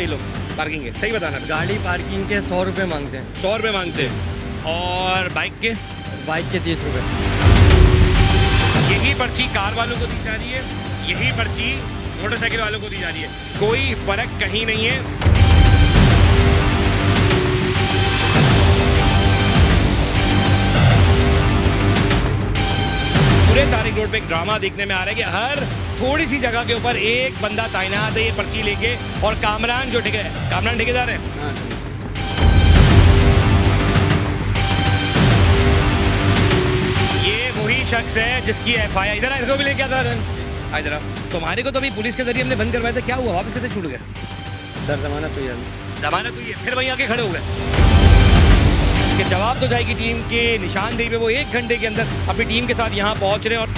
पैसे ये लोग पार्किंग के? सही बताना। गाड़ी पार्किंग के 100 रुपये मांगते हैं। 100 रुपये मांगते हैं। और बाइक के? बाइक के 30 रुपये। यही पर्ची कार वालों को दी जा रही है, यही पर्ची मोटरसाइकिल वालों को दी जा रही है, कोई फर्क कहीं नहीं है। पूरे तारिक रोड पे एक ड्रामा देखने में आ रहा है कि हर थोड़ी सी जगह के ऊपर एक बंदा तैनात है ये पर्ची लेके, और कामरान जो कामरान ठेकेदार है, ये वही शख्स है जिसकी FIR। इधर इसको भी लेके आता है। इधर तुम्हारे को तो अभी पुलिस के जरिए हमने बंद करवाया था, क्या हुआ, वापस कैसे छूट गया? सर जमानत हुई है। जमानत हुई है, फिर वहीं आके खड़े हो गए कि जवाब तो जाएगी टीम के निशानदेही पे। वो 1 घंटे के अंदर अपनी टीम के साथ यहाँ पहुँच रहे हैं। और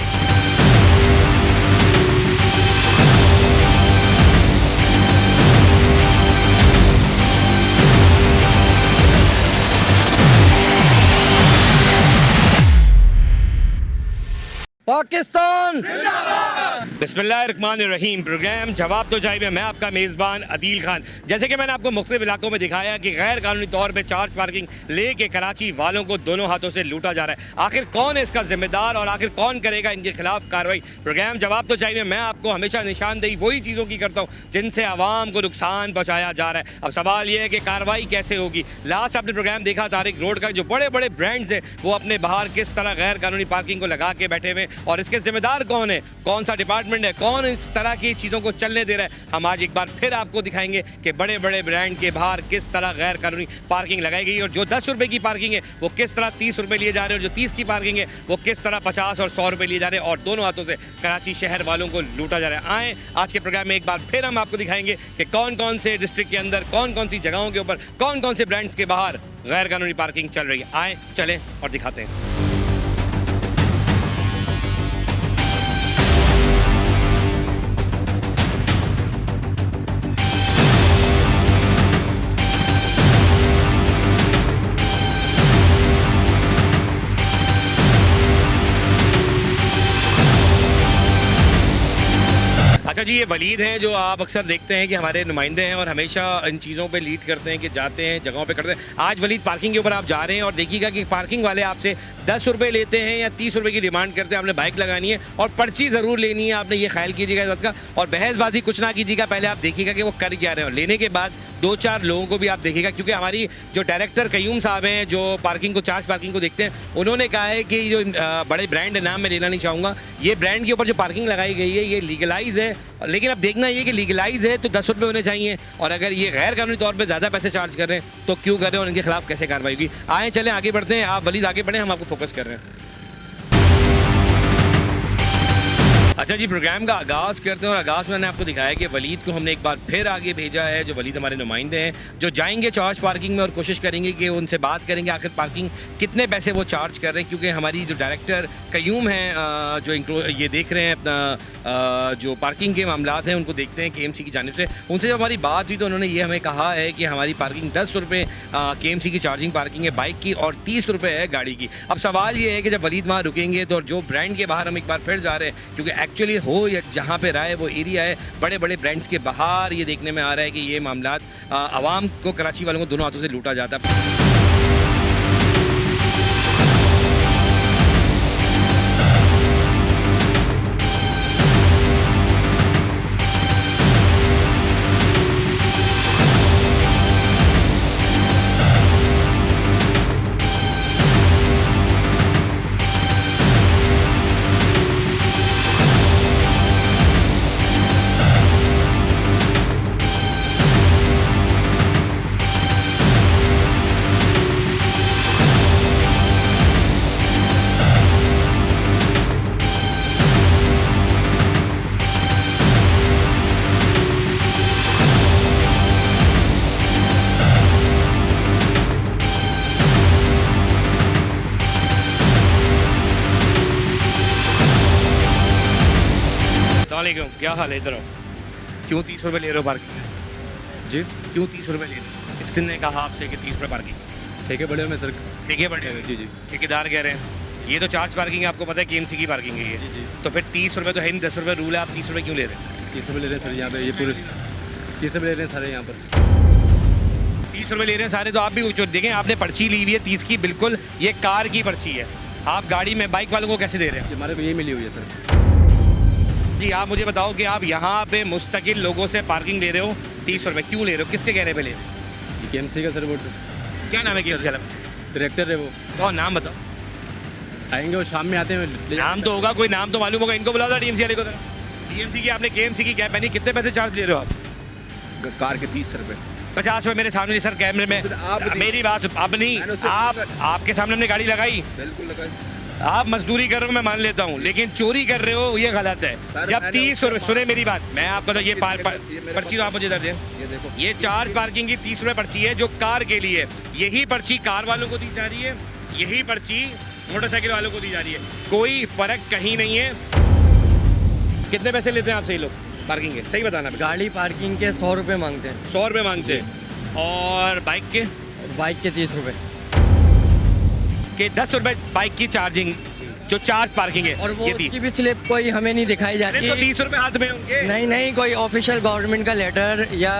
पाकिस्तान बिस्मिल्लाहिर्रहमानिर्रहीम। प्रोग्राम जवाब तो चाहिए में मैं आपका मेज़बान अदील खान। जैसे कि मैंने आपको मुख्तलिफ इलाकों में दिखाया कि गैर कानूनी तौर पे चार्ज पार्किंग लेके कराची वालों को दोनों हाथों से लूटा जा रहा है। आखिर कौन है इसका जिम्मेदार और आखिर कौन करेगा इनके खिलाफ कार्रवाई? प्रोग्राम जवाब तो चाहिए में मैं आपको हमेशा निशानदेही वही चीज़ों की करता हूँ जिनसे आवाम को नुकसान पहुँचाया जा रहा है। अब सवाल यह है कि कार्रवाई कैसे होगी। लास्ट आपने प्रोग्राम देखा तारिक रोड का, जो बड़े बड़े ब्रांड्स हैं वो अपने बाहर किस तरह गैर कानूनी पार्किंग को लगा के बैठे हुए, और इसके जिम्मेदार कौन है, कौन सा डिपार्टमेंट है, कौन इस तरह की चीज़ों को चलने दे रहा है। हम आज एक बार फिर आपको दिखाएंगे कि बड़े बड़े ब्रांड के बाहर किस तरह गैर कानूनी पार्किंग लगाई गई, और जो 10 रुपये की पार्किंग है वो किस तरह 30 रुपये लिए जा रहे हैं, और जो 30 की पार्किंग है वो किस तरह 50 और 100 रुपये लिए जा रहे हैं, और दोनों हाथों से कराची शहर वालों को लूटा जा रहा है। आए आज के प्रोग्राम में एक बार फिर हम आपको दिखाएंगे कि कौन कौन से डिस्ट्रिक्ट के अंदर कौन कौन सी जगहों के ऊपर कौन कौन से ब्रांड्स के बाहर गैर कानूनी पार्किंग चल रही है। आए चलें और दिखाते हैं। अच्छा जी, ये वलीद हैं जो आप अक्सर देखते हैं कि हमारे नुमाइंदे हैं और हमेशा इन चीज़ों पे लीड करते हैं कि जाते हैं जगहों पे करते हैं। आज वलीद पार्किंग के ऊपर आप जा रहे हैं और देखिएगा कि पार्किंग वाले आपसे 10 रुपये लेते हैं या 30 रुपये की डिमांड करते हैं। आपने बाइक लगानी है और पर्ची ज़रूर लेनी है, आपने ये ख्याल कीजिएगा इस बात का, और बहसबाजी कुछ ना कीजिएगा। पहले आप देखिएगा कि वो कर क्या रहे हैं, और लेने के बाद 2-4 लोगों को भी आप देखिएगा, क्योंकि हमारी जो डायरेक्टर कयूम साहब हैं जो पार्किंग को चार्ज पार्किंग को देखते हैं, उन्होंने कहा है कि जो बड़े ब्रांड नाम मैं लेना नहीं चाहूँगा, ये ब्रांड के ऊपर जो पार्किंग लगाई गई है ये लीगलाइज है, लेकिन अब देखना ये कि लीगलाइज है तो 10 रुपये होने चाहिए, और अगर ये गैर कानूनी तौर पे ज़्यादा पैसे चार्ज कर रहे हैं तो क्यों कर रहे हैं और इनके खिलाफ कैसे कार्रवाई होगी। आए चलें आगे बढ़ते हैं। आप वलीद आगे बढ़ें, हम आपको फोकस कर रहे हैं। अच्छा जी, प्रोग्राम का आगाज़ करते हैं, और आगाज़ में मैंने आपको दिखाया कि वलीद को हमने एक बार फिर आगे भेजा है। जो वलीद हमारे नुमाइंदे हैं जो जाएंगे चार्ज पार्किंग में और कोशिश करेंगे कि उनसे बात करेंगे आखिर पार्किंग कितने पैसे वो चार्ज कर रहे हैं, क्योंकि हमारी जो डायरेक्टर कयूम हैं जो ये देख रहे हैं अपना जो पार्किंग के मामलात हैं उनको देखते हैं KMC की जानिब से। उनसे जब हमारी बात हुई तो उन्होंने ये हमें कहा है कि हमारी पार्किंग 10 रुपये KMC की चार्जिंग पार्किंग है बाइक की, और 30 रुपये है गाड़ी की। अब सवाल ये है कि जब वलीद वहाँ रुकेंगे तो जो ब्रांड के बाहर हम एक बार फिर जा रहे हैं, क्योंकि एक्चुअली हो या जहाँ पे रहा है वो एरिया है बड़े बड़े ब्रांड्स के बाहर, ये देखने में आ रहा है कि ये मामलात आवाम को, कराची वालों को दोनों हाथों से लूटा जाता है। क्या हाल है? इधर क्यों 30 रुपये ले रहे हो पार्किंग में? जी क्यों 30 रुपये ले रहे हो? किसने कहा आपसे कि 30 रुपये पार्किंग? ठेके बड़े में सर। ठेके बड़े हुए? जी जी। ठेकेदार कह रहे हैं ये तो चार्ज पार्किंग है, आपको पता है KMC की पार्किंग है ये। जी जी। तो फिर 30 रुपये तो है नहीं, 10 रुपये रूल है, आप 30 रुपये क्यों ले रहे हैं? 30 रुपये ले रहे हैं सर यहाँ पे। ये पूरे 30 रुपये ले रहे हैं सारे यहाँ पर। 30 रुपये ले रहे हैं सारे, तो आप भी जो देखें आपने पर्ची ली हुई है 30 की, बिल्कुल ये कार की पर्ची है। आप गाड़ी में बाइक वालों को कैसे दे रहे हैं? हमारे को ये मिली हुई है सर। जी आप मुझे बताओ कि आप यहाँ पे मुस्तकिल लोगों से पार्किंग ले रहे हो 30 रुपये, क्यों ले रहे हो, किसके कहने पे ले रहे हो? ये KMC का सर वो क्या नाम है KMC वाला? डायरेक्टर है वो। तो नाम बताओ। आएंगे वो शाम में आते हैं नाम तो होगा, कोई नाम तो मालूम होगा, इनको बुलाओ DMC वाले को। DMC की आपने KMC की कैब पहनी, कितने पैसे चार्ज ले रहे हो आप? कार के 30 रुपए। 50 रुपये मेरे सामने सर कैमरे में। मेरी बात अब नहीं, आपके सामने हमने गाड़ी लगाई, बिल्कुल लगाई। आप मजदूरी कर रहे हो मैं मान लेता हूँ, लेकिन चोरी कर रहे हो ये गलत है। जब 30 रुपये, सुने मेरी बात, मैं आपको तो ये पर्ची तो आप मुझे दे दें। ये देखो, ये चार्ज पार्किंग की 30 रुपये पर्ची है जो कार के लिए। यही पर्ची कार वालों को दी जा रही है, यही पर्ची मोटरसाइकिल वालों को दी जा रही है, कोई फर्क कहीं नहीं है। कितने पैसे लेते हैं आपसे ये लोग पार्किंग के, सही बताना। गाड़ी पार्किंग के 100 रुपये मांगते हैं। 100 रुपये मांगते हैं, और बाइक के? बाइक के 30 रुपये। के 10 रुपये बाइक की चार्जिंग, जो चार्ज पार्किंग है। और वो ये थी। उसकी भी स्लिप कोई हमें नहीं दिखाई अरे जाती। तो 30 रुपये हाथ में होंगे। नहीं, कोई ऑफिशियल गवर्नमेंट का लेटर या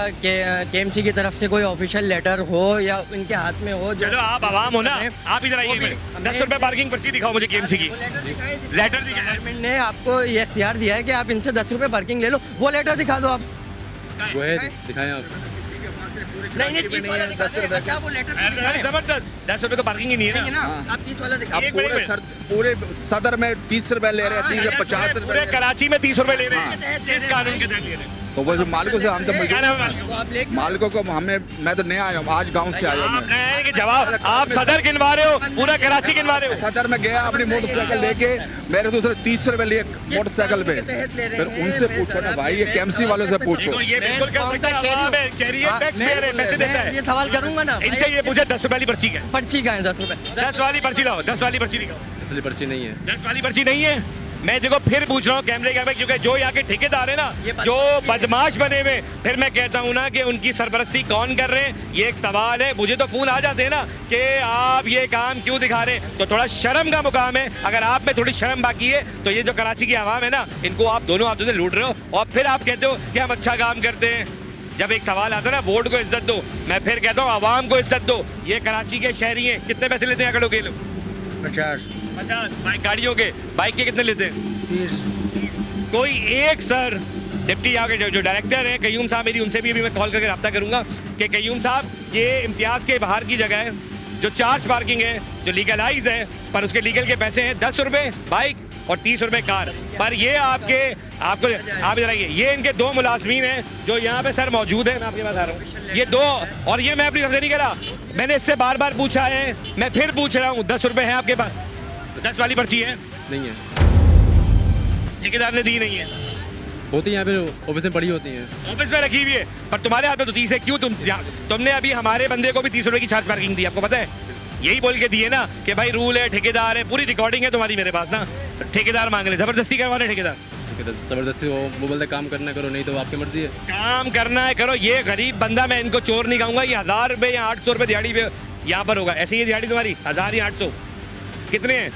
KMC की तरफ से कोई ऑफिशियल लेटर हो या उनके हाथ में हो। चलो आप आवाम हो ना, आप इधर आइए। 10 रुपये पार्किंग पर्ची दिखाओ मुझे KMC की। लेटर दिखाया गवर्नमेंट ने आपको ये इख्तियार दिया है कि आप इनसे 10 रुपये पार्किंग ले लो, वो लेटर दिखा दो आप। है? वो है, दिखाएं आप। नहीं 30 वाला दिखा दो। अच्छा वो लेटर अरे जबरदस्त, 10 रुपये तो पार्किंग ही नहीं है ना। आप 30 वाला दिखा। अब एक मिनट पूरे सदर में 30 रुपए ले रहे हैं, 30 रुपए 50 पूरे रुपए। कराची में 30 रुपये ले रहे हैं, किस कानून के तहत ले रहे हैं? तो वो मालिकों से हम तो क्या नाम है मालिक? तो आप ले मालिकों को हमें, मैं तो नया आया हूँ, आज गांव से आया हूँ आप मैं। कहें कि जवाब आप सदर गिनवा रहे हो, पूरा कराची गिनवा रहे हो। सदर में गया अपनी मोटरसाइकिल लेके, मेरे दूसरे 30 रुपए लिए मोटरसाइकिल पे। फिर उनसे पूछो ना भाई, ये KMC वालों से पूछो। देखो ये बिल्कुल कर सकता है, आवाम है, कह रही है टैक्स पे रहे, पैसे देता मैं ये है। सवाल करूंगा ना। इनसे ये पूछे 10 रुपये वाली पर्ची क्या है? पर्ची का है 10 रुपये। 10 वाली पर्ची लाओ, 10 वाली पर्ची दिखाओ। असली पर्ची नहीं है। 10 वाली पर्ची नहीं है। मैं देखो फिर पूछ रहा हूँ कैमरे के आगे, क्योंकि जो यहाँ के ठेकेदार है ना, जो बदमाश बने हुए, फिर मैं कहता हूँ ना कि उनकी सरपरस्ती कौन कर रहे हैं, ये एक सवाल है। मुझे तो फोन आ जाते हैं ना कि आप ये काम क्यों दिखा रहे हैं, तो थोड़ा शर्म का मुकाम है। अगर आप में थोड़ी शर्म बाकी है तो ये जो कराची की आवाम है ना, इनको आप दोनों हाथों से लूट रहे हो, और फिर आप कहते हो कि हम अच्छा काम करते हैं। जब एक सवाल आता है ना, वोट को इज्जत दो, मैं फिर कहता हूँ आवाम को इज्जत दो। ये कराची के शहरी हैं, कितने पैसे लेते हैं अकड़ों के लोग? 50 बाइक गाड़ियों के, बाइक के कितने लेते हैं? 30। कोई एक सर डिप्टी यहाँ के जो डायरेक्टर है कयूम साहब, मेरी उनसे भी अभी मैं कॉल करके रब्ता करूंगा कि कयूम साहब, ये इम्तियाज़ के बाहर की जगह है, जो चार्ज पार्किंग है, जो लीगलाइज है, पर उसके लीगल के पैसे हैं 10 रुपये बाइक और 30 रुपये कार। पर ये आपको आप इधर आइए, ये इनके 2 मुलाजमीन हैं जो यहाँ पे सर मौजूद है। मैं आपके पास आ रहा हूँ, ये 2, और ये मैं अपनी तरफ से नहीं करा, मैंने इससे बार बार पूछा है, मैं फिर पूछ रहा हूँ, 10 रुपये है आपके पास? 10 वाली पर्ची है? नहीं है, ठेकेदार ने दी नहीं है। होती है यहाँ पे, ऑफिस में पड़ी होती हैं। ऑफिस में रखी हुई है, पर तुम्हारे हाथ में तो 30 है। क्यों तुमने अभी हमारे बंदे को भी 30 रुपये की चार्ज पार्किंग दी, आपको पता है? यही बोल के दिए ना कि भाई रूल है, ठेकेदार है, पूरी रिकॉर्डिंग है तुम्हारी मेरे पास ना। ठेकेदार मांग रहे, जबरदस्ती करवा रहे ठेकेदार। जबरदस्ती वो बोलते काम करना करो, नहीं तो आपकी मर्जी है। काम करना है करो। ये गरीब बंदा, मैं इनको चोर नहीं कहूँगा, ये 1000 रुपये या 800 रुपये दिहाड़ी पे यहाँ पर होगा। ऐसे ही दिहाड़ी तुम्हारी 1000 या 800 कितने हैं?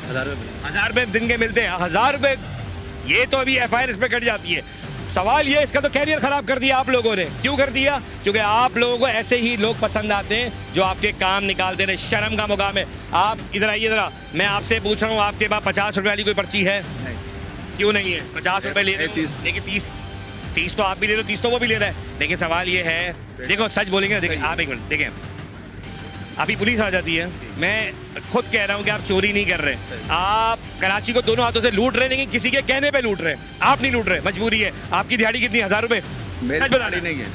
1000 रुपये। 1000 रुपये दिन के मिलते हैं, 1000 रुपये। ये तो अभी FIR इस पर कट जाती है। सवाल ये, इसका तो कैरियर खराब कर दिया आप लोगों ने। क्यों कर दिया? क्योंकि आप लोगों को ऐसे ही लोग पसंद आते हैं जो आपके काम निकालते रहे। शर्म का मुकाम है। आप इधर आइए जरा, मैं आपसे पूछ रहा हूँ, आपके पास 50 रुपये वाली कोई पर्ची है? नहीं। क्यों नहीं है? 50 रुपये ले रहे हो, लेकिन 30 तो आप भी ले रहे हो, 30 तो वो भी ले रहा है। लेकिन सवाल ये है, देखो सच बोलेंगे, देखिए आप एक मिनट देखें, अभी पुलिस आ जाती है, मैं खुद कह रहा हूँ कि आप चोरी नहीं कर रहे, आप कराची को दोनों हाथों से लूट रहे, लेकिन किसी के कहने पे लूट रहे। आप नहीं लूट रहे, मजबूरी है। आपकी दिहाड़ी कितनी? 1000 रुपये? मेरी दिहाड़ी नहीं है,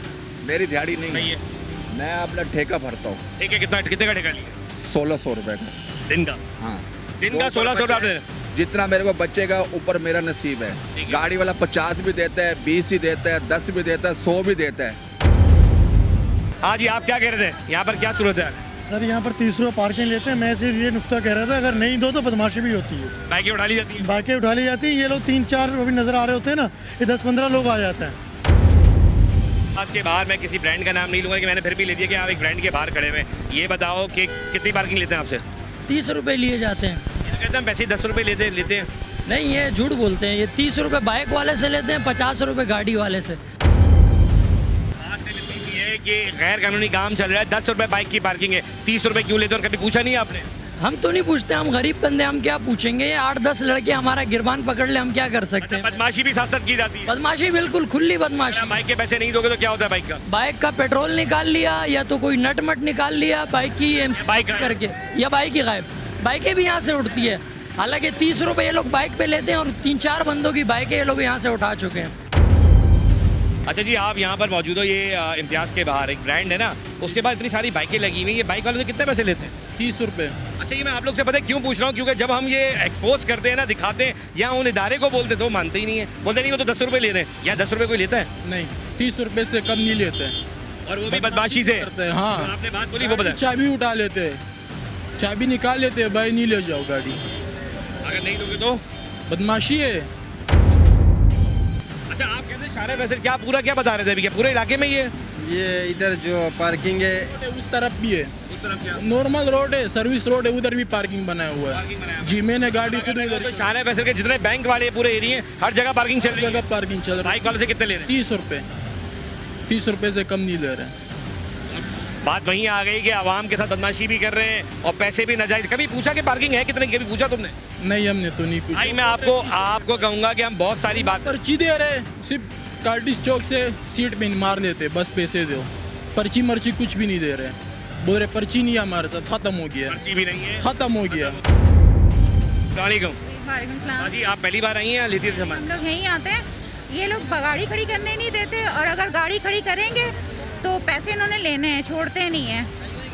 मेरी दिहाड़ी नहीं है। है। मैं अपना ठेका भरता हूँ। ठीक है, कितने का ठेका लिया? 1600 रुपए का दिन का? हाँ, दिन का 1600 रुपये। जितना मेरे को बचेगा ऊपर मेरा नसीब है। गाड़ी वाला 50 भी देता है, 20 ही देता है, 10 भी देता है, 100 भी देता है। हाँ जी, आप क्या कह रहे थे? यहाँ पर क्या सूरत है? सर यहाँ पर 30 रुपये पार्किंग लेते हैं। मैं सिर्फ ये नुक्ता कह रहा था, अगर नहीं दो तो बदमाशी भी होती है। बाइकें उठा ली जाती है? बाइकें उठा ली जाती है। ये लोग 3-4 अभी नज़र आ रहे होते हैं ना, ये 10-15 लोग आ जाते हैं। आज के बाहर मैं किसी ब्रांड का नाम नहीं लूँगा, कि मैंने फिर भी ले दिया कि आप एक ब्रांड के बाहर खड़े हुए। ये बताओ कि कितनी पार्किंग लेते हैं आपसे? 30 रुपये लिए जाते हैं। ये तो कहते हैं पैसे 10 रुपये लेते हैं। नहीं, ये झूठ बोलते हैं। ये 30 रुपये बाइक वाले से लेते हैं, 50 रुपये गाड़ी वाले से। कि गैर कानूनी काम चल रहा है, 10 रुपए बाइक की पार्किंग है, 30 रुपए क्यों लेते हो? और कभी पूछा नहीं आपने? हम तो नहीं पूछते, हम गरीब बंदे, हम क्या पूछेंगे? ये 8-10 लड़के हमारा गिरबान पकड़ ले, हम क्या कर सकते हैं? बदमाशी भी साथ साथ की जाती है। बदमाशी बिल्कुल खुली बदमाशी। बाइक के पैसे नहीं दोगे तो क्या होता है बाइक का? बाइक का पेट्रोल निकाल लिया या तो कोई नट मट निकाल लिया बाइक की बाइक गायब। करके, या बाइक ही गायब। बाइकें भी यहाँ से उठती है, हालांकि 30 रुपए ये लोग बाइक पे लेते हैं और 3-4 बंदों की बाइकें ये लोग यहाँ से उठा चुके हैं। अच्छा जी, आप यहाँ पर मौजूद हो, ये इम्तियाज़ के बाहर एक ब्रांड है ना, उसके बाद इतनी सारी बाइकें लगी हुई, ये बाइक वालों से कितने पैसे लेते हैं? 30 रुपये। अच्छा, ये मैं आप लोग से पता है क्यों पूछ रहा हूँ, क्योंकि जब हम ये एक्सपोज करते हैं ना, दिखाते हैं या उन इदारे को बोलते तो मानते ही नहीं है, बोलते नहीं वो तो 10 रुपये ले रहे हैं। या 10 रुपये कोई लेता है? नहीं, 30 रुपये से कम नहीं लेते और वो भी बदमाशी से करते हैं। हाँ, जो आपने बात बोली वो बता, चाबी उठा लेते हैं, चाबी निकाल लेते हैं, भाई नहीं ले जाओ गाड़ी, अगर नहीं दोगे तो बदमाशी है। अच्छा, आप कहते हैं शारे वैसे क्या पूरा क्या बता रहे थे अभी, क्या पूरे इलाके में ये इधर जो पार्किंग है उस तरफ भी है, उस तरफ क्या नॉर्मल रोड है, सर्विस रोड है, उधर भी पार्किंग बनाया हुआ है। जी, मैंने गाड़ी खुद उधर तो शारे वैसे के जितने बैंक वाले पूरे एरिया हर जगह पार्किंग चल रही है, जगह पार्किंग चल रही बाइक वालों से कितने ले रहे हैं? 30 रुपये, 30 रुपये से कम नहीं ले रहे हैं। बात वहीं आ गई कि आवाम के साथ बदमाशी भी कर रहे हैं और पैसे भी नाजायज। कभी पूछा कि पार्किंग है कितने, कभी पूछा तुमने? नहीं, हमने तो नहीं पूछा। भाई मैं आपको कहूंगा कि हम बहुत सारी बात पर्ची दे रहे, सिर्फ कार्टिस चौक से सीट पे मार देते, बस पैसे दो, पर्ची मर्ची कुछ भी नहीं दे रहे, बोल रहे पर्ची नहीं है हमारे साथ, खत्म हो गया, पर्ची भी नहीं है, खत्म हो गया। वालेकुम वालेकुम सलाम। हाँ जी, आप पहली बार आई हैं लेती है सामान? हम लोग यहीं आते हैं, ये लोग गाड़ी खड़ी करने नहीं देते और अगर गाड़ी खड़ी करेंगे तो पैसे इन्होंने लेने हैं, छोड़ते नहीं हैं।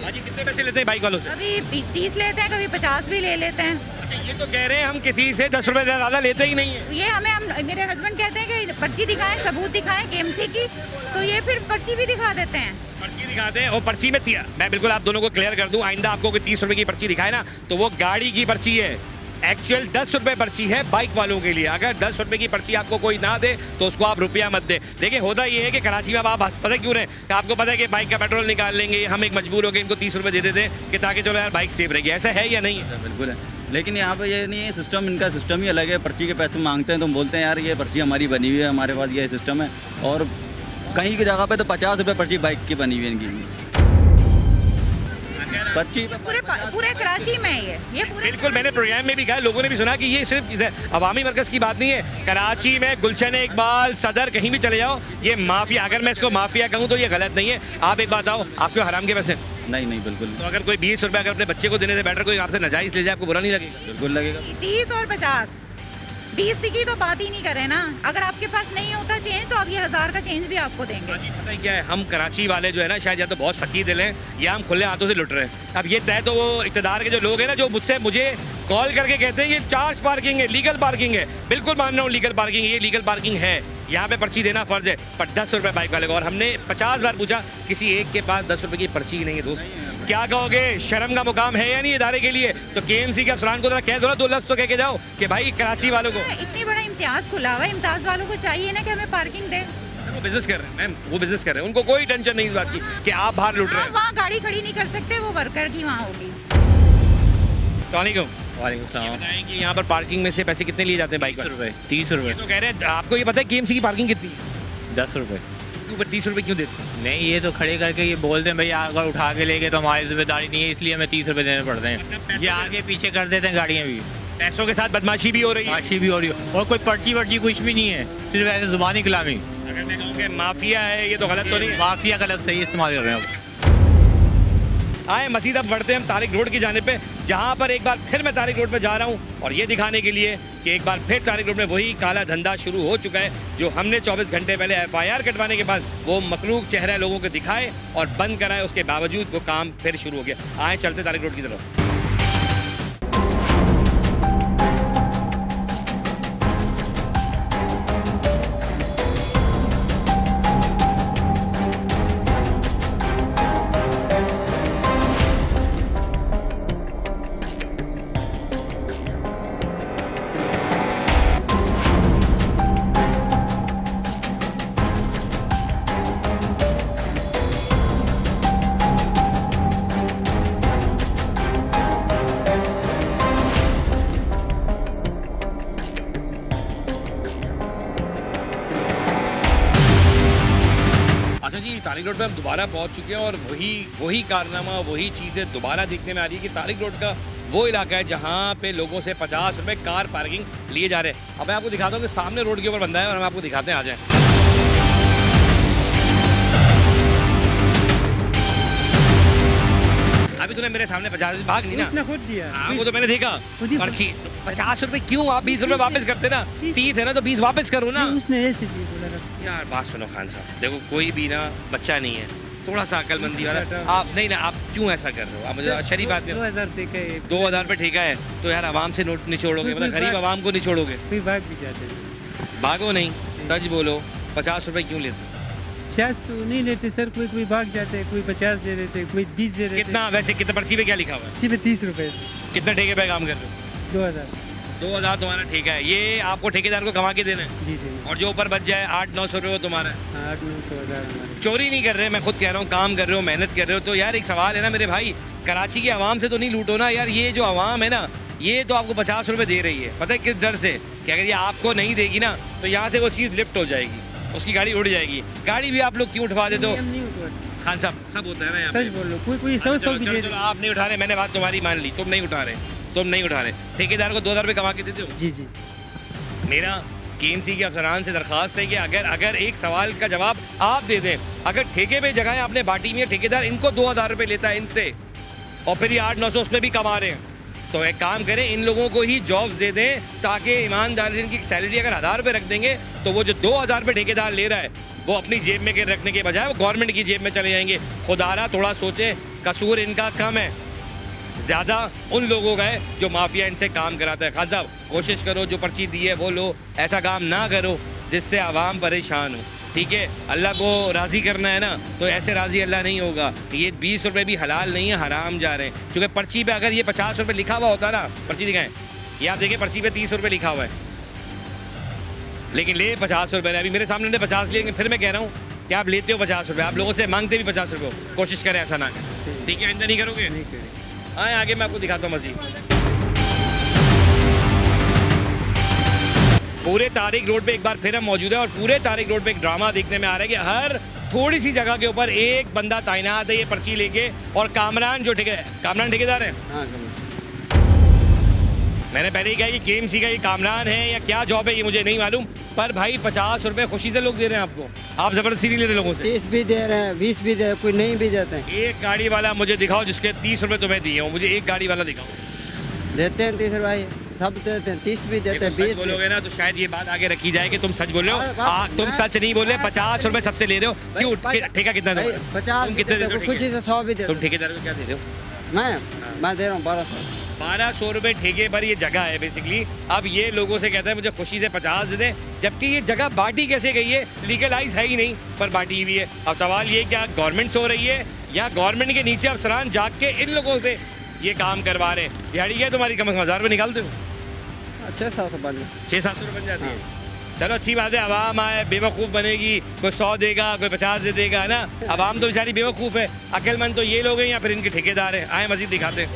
हाँ जी, कितने पैसे लेते हैं बाइक वालों से? कभी 30 लेते हैं, कभी 50 भी ले लेते हैं। अच्छा, ये तो कह रहे हैं हम किसी से 10 रुपए से ज़्यादा लेते ही नहीं है। ये हम मेरे हस्बैंड कहते हैं कि पर्ची दिखाएं, सबूत दिखाएं केएमसी की, तो ये फिर पर्ची भी दिखा देते हैं। पर्ची दिखाते हैं और पर्ची में मैं बिल्कुल आप दोनों को क्लियर कर दूं, आइंदा आपको कोई 30 रुपए की पर्ची दिखाए ना तो वो गाड़ी की पर्ची है, एक्चुअल 10 रुपए पर्ची है बाइक वालों के लिए। अगर 10 रुपए की पर्ची आपको कोई ना दे तो उसको आप रुपया मत दे। देखिए, होता ये है कि कराची में आप पता क्यों रहे कि आपको पता है कि बाइक का पेट्रोल निकाल लेंगे, हम एक मजबूर हो गए इनको 30 रुपए दे देते हैं कि ताकि चलो यार बाइक सेफ रहेगी। ऐसा है या नहीं है? बिल्कुल है, लेकिन यहाँ पे ये नहीं है सिस्टम, इनका सिस्टम ही अलग है। पर्ची के पैसे मांगते हैं तो हम बोलते हैं यार ये पर्ची हमारी बनी हुई है, हमारे पास ये सिस्टम है, और कहीं की जगह पे तो 50 रुपये पर्ची बाइक की बनी हुई है इनकी पर्ची। पूरे कराची में ये पूरे बिल्कुल, मैंने प्रोग्राम में भी कहा, लोगों ने भी सुना कि ये सिर्फ अवामी मरकज़ की बात नहीं है। कराची में गुलशन इकबाल, सदर, कहीं भी चले जाओ, ये माफिया, अगर मैं इसको माफिया कहूँ तो ये गलत नहीं है। आप एक बात आओ, आपके हराम के पैसे? नहीं नहीं, बिल्कुल तो अगर कोई 20 रुपये अगर अपने बच्चे को देने से बेटर कोई आपसे नाजायज ले जाए, आपको बुरा नहीं लगेगा? बिल्कुल लगेगा। 30 और 50, 20 की तो बात ही नहीं करें ना। अगर आपके पास नहीं होता चेंज तो आप ये 1000 का चेंज भी आपको देंगे। पता है क्या है, हम कराची वाले जो है ना, शायद या तो बहुत सकी दिल हैं या हम खुले हाथों से लुट रहे हैं। अब ये तय तो वो इक़्तिदार के जो लोग हैं ना, जो मुझे कॉल करके कहते हैं ये चार्ज पार्किंग है, लीगल पार्किंग है। बिल्कुल मान रहा हूँ लीगल पार्किंग, ये लीगल पार्किंग है, यहाँ पे पर्ची देना फर्ज है, पर 10 रुपये बाइक वाले को। और हमने 50 बार पूछा, किसी एक के पास 10 रुपये की पर्ची ही नहीं है। दोस्त क्या कहोगे, शर्म का मुकाम है या नहीं इदारे के लिए? तो केएमसी के अफसरान को जरा कह दो ना, 2 लफ्ज़ तो कह के जाओ कि भाई कराची वालों को इतनी बड़ा इम्तियाज खुला हुआ है, इम्तियाज वालों को चाहिए ना कि हमें पार्किंग दे। वो बिजनेस कर रहे हैं मैम, वो बिजनेस कर रहे हैं, उनको कोई टेंशन नहीं इस बात की कि आप बाहर लुट रहे हैं। वहाँ गाड़ी खड़ी नहीं कर सकते, वो वर्कर की वहाँ होगी। वालेकुम सलाम। बताएं कि यहाँ पर पार्किंग में से पैसे कितने लिए जाते हैं बाइक पर? 30 रुपये। तो कह रहे हैं, आपको ये पता है केएमसी की पार्किंग कितनी है? 10 रुपये। ऊपर 30 रुपये क्यों देते हैं? नहीं, ये तो खड़े करके ये बोलते हैं भाई अगर उठा के ले गए तो हमारी जिम्मेदारी नहीं है, इसलिए हमें 30 रुपये देने पड़ते हैं। ये आगे पीछे कर देते हैं गाड़ियाँ भी, पैसों के साथ बदमाशी भी हो रही है, माशी भी हो रही है, और कोई पर्ची वर्ची कुछ भी नहीं है, सिर्फ ऐसे जुबानी कलामी। अगर मैं कहूँ कि माफिया है, ये तो गलत तो नहीं है? माफिया का लफ्ज़ सही इस्तेमाल कर रहे हैं। आए मज़ीद अब बढ़ते हैं हम तारिक रोड की जानिब पे, जहाँ पर एक बार फिर मैं तारिक रोड पे जा रहा हूँ और ये दिखाने के लिए कि एक बार फिर तारिक रोड में वही काला धंधा शुरू हो चुका है जो हमने 24 घंटे पहले FIR कटवाने के बाद वो मखलूक चेहरा लोगों को दिखाए और बंद कराए, उसके बावजूद वो काम फिर शुरू हो गया। आए चलते तारिक रोड की तरफ। तारिक रोड पे हम दोबारा पहुंच चुके हैं और वही कारनामा, वही चीज़ें दोबारा देखने में आ रही है कि तारिक रोड का वो इलाका है जहाँ पे लोगों से 50 रुपये कार पार्किंग लिए जा रहे हैं। अब मैं आपको दिखाता हूँ कि सामने रोड के ऊपर बंदा है और हम आपको दिखाते हैं, आ जाए। अभी तूने मेरे सामने 50 भाग नहीं ना, उसने खुद दिया। हाँ वो तो मैंने देखा। पर्ची 50 रुपये क्यों, आप 20 रुपये वापस करते ना, 30 है ना तो 20 वापस करो ना। उसने ऐसे दी बोला। यार बात सुनो खान साहब, देखो कोई भी ना बच्चा नहीं है, थोड़ा सा अकलमंदी वाला आप नहीं ना, आप क्यों ऐसा कर रहे हो? आप मुझे शरीफ आदमी, 2000 ठेका है, 2000 रुपये ठेका है तो यार आवाम से नोट निचोड़ोगे, मतलब गरीब आवाम को निचोड़ोगे। कोई भाग भी जाते हैं। भागो नहीं, सच बोलो, 50 रुपये क्यों लेते हो? 50 तो नहीं लेते सर, कोई भाग जाते हैं, कोई 50 दे देते, कोई 20 दे देते। कितना वैसे, कितना पर्ची पे क्या लिखा हुआ है? पर्ची पे 30 रुपए। कितने ठेके पे काम कर रहे हो? 2000। 2000 तुम्हारा ठेका है, ये आपको ठेकेदार को कमा के देना है। जी जी। और जो ऊपर बच जाए 800-900 रुपये वो तुम्हारा है। 800-900 हज़ार हमारे। चोरी नहीं कर रहे, मैं खुद कह रहा हूँ, काम कर रहे हो, मेहनत कर रहे हो। तो यार एक सवाल है ना मेरे भाई, कराची की आवाम से तो नहीं लूटो ना यार। ये जो आवाम है ना, ये तो आपको 50 रुपये दे रही है, पता है किस डर से? कि अगर ये आपको नहीं देगी ना तो यहाँ से वो चीज़ लिफ्ट हो जाएगी, उसकी गाड़ी उड़ जाएगी। गाड़ी भी आप लोग क्यों उठवा देते हो? खान साहब सब होता है ना यहाँ पे। सच बोल लो, कोई 100 भी दे दे। चलो आप नहीं उठा रहे, मैंने बात तुम्हारी मान ली, तुम नहीं उठा रहे, तुम नहीं उठा रहे। ठेकेदार को 2000 रुपये कमा के देते हो। जी जी। मेरा KMC के अफसरान से दरख्वास्त है कि अगर एक सवाल का जवाब आप दे दें, अगर ठेके पे जगह आपने बांटी में, ठेकेदार इनको 2000 रुपये लेता है इनसे और फिर ये 800-900 उसमें भी कमा रहे हैं, तो एक काम करें, इन लोगों को ही जॉब्स दे दें ताकि ईमानदारी से इनकी सैलरी अगर 1000 रुपये रख देंगे तो वो जो 2000 रुपये ठेकेदार ले रहा है वो अपनी जेब में रखने के बजाय वो गवर्नमेंट की जेब में चले जाएंगे। खुदारा थोड़ा सोचे, कसूर इनका कम है, ज़्यादा उन लोगों का है जो माफिया इनसे काम कराता है। खान साहब कोशिश करो, जो पर्ची दी है वो लो, ऐसा काम ना करो जिससे आवाम परेशान हो, ठीक है? अल्लाह को राज़ी करना है ना, तो ऐसे राज़ी अल्लाह नहीं होगा। ये 20 रुपये भी हलाल नहीं है, हराम जा रहे हैं। क्योंकि पर्ची पे अगर ये 50 रुपये लिखा हुआ होता ना, पर्ची दिखाएं, ये आप देखिए पर्ची पे 30 रुपये लिखा हुआ है, लेकिन ले 50 रुपये। अभी मेरे सामने ने 50 लिए, फिर मैं कह रहा हूँ कि आप लेते हो 50 रुपये, आप लोगों से मांगते भी 50 रुपये हो। कोशिश करें ऐसा ना करें, ठीक है? आइंदा नहीं करोगे? हाँ आगे मैं आपको दिखाता हूँ मज़ीद। पूरे तारिक रोड पे एक बार फिर हम मौजूद है और पूरे तारिक रोड पे एक ड्रामा देखने में आ रहा है कि हर थोड़ी सी जगह के ऊपर एक बंदा तैनात है ये पर्ची लेके, और कामरान जो कामरान ठेकेदार है। मैंने पहले ही कहा कि KMC का ये कामरान है या क्या जॉब है ये मुझे नहीं मालूम, पर भाई 50 रुपये खुशी से लोग दे रहे हैं आपको, आप ज़बरदस्ती नहीं ले रहे लोगों से। 30 भी दे रहे हैं, 20 भी दे, कोई नहीं भी देते हैं। एक गाड़ी वाला मुझे दिखाओ जिसके 30 रुपये तुम्हें दिए हो, मुझे एक गाड़ी वाला दिखाओ। देते हैं 30 रुपये, सब देते हैं, 30 भी देते हैं, 20 बोलोगे ना तो शायद ये बात आगे रखी जाए कि तुम सच बोल रहे हो। तुम सच नहीं बोल रहे, 50 रुपये सबसे ले रहे हो, क्यों? ठेका कितना दे? 50 कितने खुशी से 100 भी दे। तुम ठेकेदार को क्या दे रहे हो? मैं दे रहा हूँ 1200 रुपये ठेके पर ये जगह है बेसिकली। अब ये लोगों से कहता है मुझे खुशी से 50 दे दें, जबकि ये जगह बांटी कैसे गई है? लीगलाइज है ही नहीं, पर बांटी हुई है। अब सवाल ये क्या गवर्नमेंट से हो रही है या गवर्नमेंट के नीचे अफसरान जाग के इन लोगों से ये काम करवा रहे हैं? दिहाड़ी क्या तुम्हारी, कम से कम 1000 रुपये निकालते हो? 600 बन 600-700 रुपये बन जाती है। चलो अच्छी बात है, आवाम आए बेवकूफ़ बनेगी, कोई 100 देगा, कोई 50 दे देगा, है ना? आवाम तो बेचारी बेवकूफ़ है, अक्लमंद तो ये लोग हैं या फिर इनके ठेकेदार हैं। आए मज़ीद दिखाते हैं।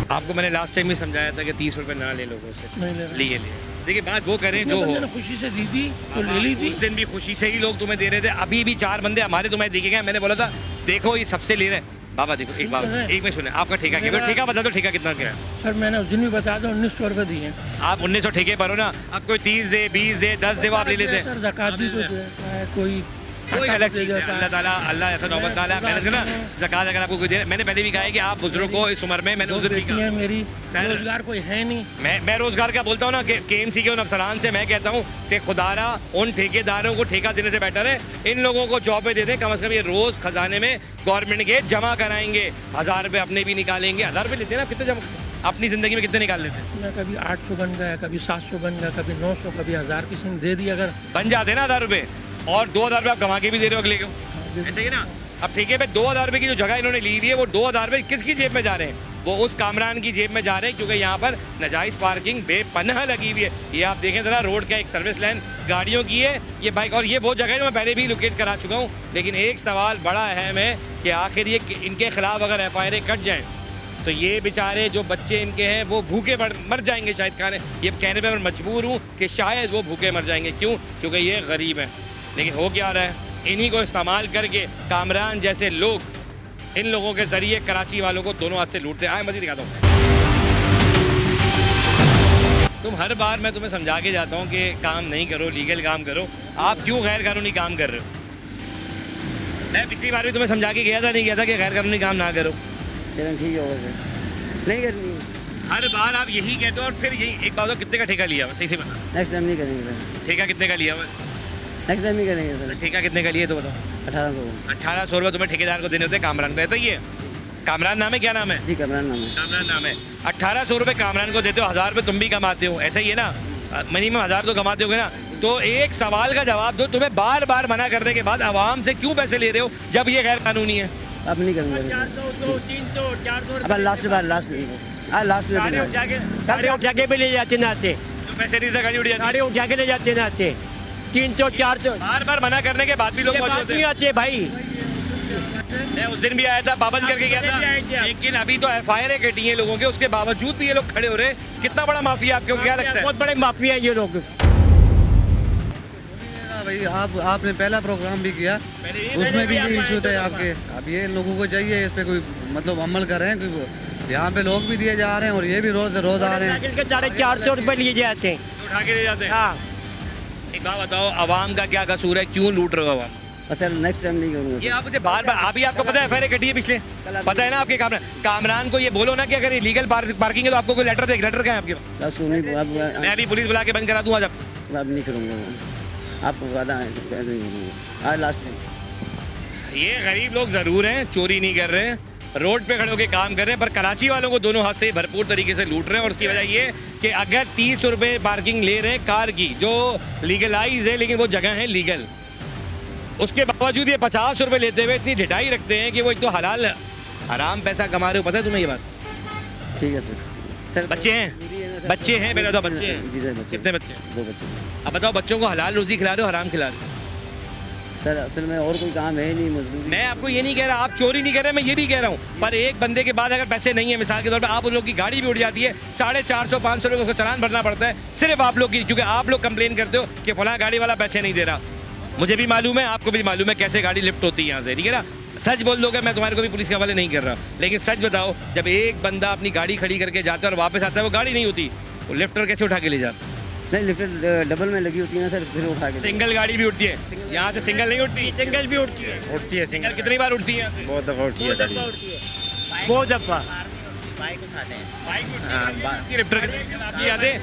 आपको मैंने लास्ट टाइम भी समझाया था कि 30 रुपये ना ले लोगों से, लिए देखिए बात वो करें जो हो। खुशी से दी थी तो ले ली थी। उस दिन भी खुशी से ही लोग तुम्हें दे रहे थे, अभी भी 4 बंदे हमारे तुम्हें दिखे गए। मैंने बोला था देखो ये सबसे ले रहे हैं। बाबा देखो एक बात, एक में सुने, आपका ठेका क्या? ठेका बता दो, ठेका कितना क्या है? सर मैंने उस दिन भी बता दो 1900 रुपये दिए। आप 1900 ठेके पर हो ना, अब कोई 30 दे, 20 दे, 10 दे, वो आप ले लेते हैं। ज़कात भी तो देता है कोई, कोई अलग चीज़ है। अल्लाह ताला, अल्लाह ऐसा नौबत ताला मैंने ना ज़कात अगर आपको कोई दे, मैंने पहले भी कहा है कि आप बुजुर्ग को इस उम्र में, मैंने उस दिन भी कहा मेरी रोजगार कोई है नहीं। मैं रोजगार का बोलता हूँ ना कि KMC के उन अफसरान से मैं कहता हूँ कि खुदारा उन ठेकेदारों को ठेका देने से बेटर है इन लोगों को जॉबें दे दें। कम से कम ये रोज़ खजाने में गवर्नमेंट के जमा कराएंगे, 1000 रुपये अपने भी निकालेंगे। 1000 रुपये लेते हैं ना, कितने जमा अपनी ज़िंदगी में कितने निकाल लेते हैं? मैं कभी 800 बन गया, कभी 700 बन गया, कभी 900, कभी 1000 किसी ने दे दिया। अगर बन जाते ना 1000 रुपये, और 2000 रुपये आप कमा के भी दे रहे हो अगले को, ऐसे ही ना? अब ठेके पे 2000 रुपये की जो जगह इन्होंने ली हुई है, वो 2000 रुपये किसकी जेब में जा रहे हैं? वो उस कामरान की जेब में जा रहे हैं, क्योंकि यहाँ पर नाजायज़ पार्किंग बेपनाह लगी हुई है। ये आप देखें ज़रा, रोड का एक सर्विस लाइन गाड़ियों की है, ये बाइक, और ये वो जगह है जो मैं पहले भी लोकेट करा चुका हूँ। लेकिन एक सवाल बड़ा अहम है कि आखिर ये इनके खिलाफ अगर FIR कट जाएँ तो ये बेचारे जो बच्चे इनके हैं वो भूखे मर जाएंगे। शायद खाने, ये कहने पर मैं मजबूर हूँ कि शायद वो भूखे मर जाएंगे। क्यों? क्योंकि ये गरीब हैं। लेकिन हो क्या रहा है, इन्हीं को इस्तेमाल करके कामरान जैसे लोग इन लोगों के जरिए कराची वालों को दोनों हाथ से लूटते हैं। आए मज़ीद दिखाता हूँ। तुम हर बार मैं तुम्हें समझा के जाता हूँ कि काम नहीं करो, लीगल काम करो, आप क्यों गैर कानूनी काम कर रहे हो? मैं पिछली बार भी तुम्हें समझा के गया था, नहीं गया था कि गैर कानूनी काम ना करो? चलो ठीक है, सर नहीं करनी। हर बार आप यही कहते हो और फिर यही। एक बात हो, कितने का ठेका लिया हुआ? सही से बता। नेक्स्ट टाइम नहीं करेंगे सर। ठेका कितने का लिया हुआ? नेक्स्ट टाइम नहीं करेंगे सर। ठेका कितने का लिया तो बताओ। 1800। 1800 रुपये तुम्हें ठेकेदार को देने होते हैं कामरान को, ऐसा ही है? कामरान नाम है, क्या नाम है? जी कमरान नाम है। कामरान नाम है। 1800 रुपये कामरान को देते हो, 1000 रुपये तुम भी कमाते हो, ऐसा ही है ना? मिनिमम 1000 तो कमाते होगे ना? तो एक सवाल का जवाब दो, तुम्हें बार बार मना करने के बाद आवाम से क्यों पैसे ले रहे हो जब ये गैर कानूनी है? अब नहीं करेंगे। 400, 300, 400। अब लास्ट बार लास्ट गाड़ी उठा के भी ले जाते ना आते, जो पैसे नहीं थे गाड़ी उठ जाती, गाड़ी उठा के ले जाते ना आते। 300, 400 बार बार मना करने के बाद भी लोग मौजूद नहीं हैं। आते भाई। मैं उस दिन भी आया था, पाबंद करके गया था, लेकिन अभी तो FIR कटी है लोगों के, उसके बावजूद भी ये लोग खड़े हो रहे हैं। कितना बड़ा माफिया आपको क्या लगता है? बहुत बड़े माफिया है ये लोग। भाई आपने पहला प्रोग्राम भी किया, उसमें भी ये इशू थे आपके। अब ये लोगों को चाहिए इस पे कोई मतलब अमल कर रहे हैं, क्योंकि यहाँ पे लोग भी दिए जा रहे हैं और ये भी रोज रोज आ रहे हैं। 450 रुपये लिए जाते हैं, उठा के ले जाते हैं। हाँ। एक बात बताओ, आवाम का क्या कसूर है, क्यों लूट रहे हो आवाम? सर नेक्स्ट टाइम नहीं करूँगा। ये आप मुझे बार बार, अभी आपको पता है FIR कटी है पिछले, पता है ना आपके कामरान को ये बोलो ना कि अगर इलीगल पार्किंग है तो आपको कोई लेटर दे। लेटर क्या है आपके पास? मैं अभी पुलिस बुला के बंद करा दूँ आज। अब नहीं करूँगा, आपको वादा है आज लास्ट टाइम। ये गरीब लोग ज़रूर हैं, चोरी नहीं कर रहे हैं, रोड पे खड़े होकर काम कर रहे हैं, पर कराची वालों को दोनों हाथ से भरपूर तरीके से लूट रहे हैं। और उसकी वजह ये कि अगर 30 रुपये पार्किंग ले रहे हैं कार की, जो लीगलाइज है लेकिन वो जगह है लीगल, उसके बावजूद ये 50 रुपये लेते हुए इतनी ढिठाई रखते हैं कि वो एक तो हलाल हराम पैसा कमा रहे हो। पता है तुम्हें ये बात? ठीक है सर। बच्चे हैं, बच्चे हैं, मेरे तो बच्चे हैं। जी सर बच्चे। कितने बच्चे? 2 बच्चे। अब बताओ, बच्चों को हलाल रोजी खिला रहे हो, हराम खिला रहे हो? सर असल में और कोई काम है नहीं, मजदूरी। मैं आपको ये नहीं कह रहा आप चोरी नहीं कर रहे, मैं ये भी कह रहा हूँ, पर एक बंदे के बाद अगर पैसे नहीं है, मिसाल के तौर पे आप उन लोग की गाड़ी भी उड़ जाती है, 450 500 रुपये उसको चालान भरना पड़ता है, सिर्फ आप लोग की, क्योंकि आप लोग कंप्लेन करते हो कि फलां गाड़ी वाला पैसे नहीं दे रहा। मुझे भी मालूम है, आपको भी मालूम है कैसे गाड़ी लिफ्ट होती है यहाँ से, ठीक है ना? सच बोल दोगे, मैं तुम्हारे को भी पुलिस के हवाले नहीं कर रहा, लेकिन सच बताओ, जब एक बंदा अपनी गाड़ी खड़ी करके जाता है और वापस आता है, वो गाड़ी नहीं होती, वो लिफ्टर कैसे उठा के ले जाता? नहीं, लिफ्ट डबल में लगी होती है ना सर, फिर उठा के। सिंगल गाड़ी भी उठती है यहाँ से? सिंगल नहीं उठती? सिंगल भी उठती है। उठती है सिंगल। कितनी बार उठती है? बहुत दफा उठती है, बहुत दफा। बाइक उठाते हैं, लिफ्टर आपकी यादें,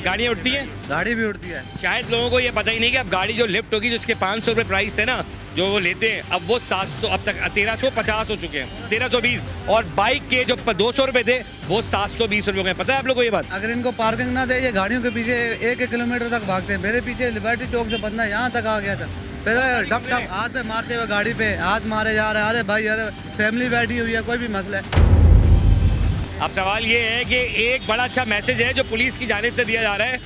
गाड़ियाँ उठती हैं? गाड़ी भी उड़ती है। शायद लोगों को ये पता ही नहीं कि अब गाड़ी जो लिफ्ट होगी, जिसके 500 रुपये प्राइस थे ना, जो वो लेते हैं, अब वो 700, अब तक 1350 हो चुके हैं, 1320, और बाइक के जो 200 रुपये थे वो 720 रुपये हो गए। पता है आप लोगों को ये बात? अगर इनको पार्किंग ना दे, ये गाड़ियों के पीछे 1 किलोमीटर तक भागते हैं। मेरे पीछे लिबर्टी चौक से बंदा यहाँ तक आ गया था, फिर डप डप हाथ पे मारते हुए गाड़ी पे हाथ मारे जा रहे हैं। अरे भाई, अरे फैमिली बैठी हुई है, कोई भी मसला है। अब सवाल ये है कि एक बड़ा अच्छा मैसेज है जो पुलिस की जानिब से दिया जा रहा है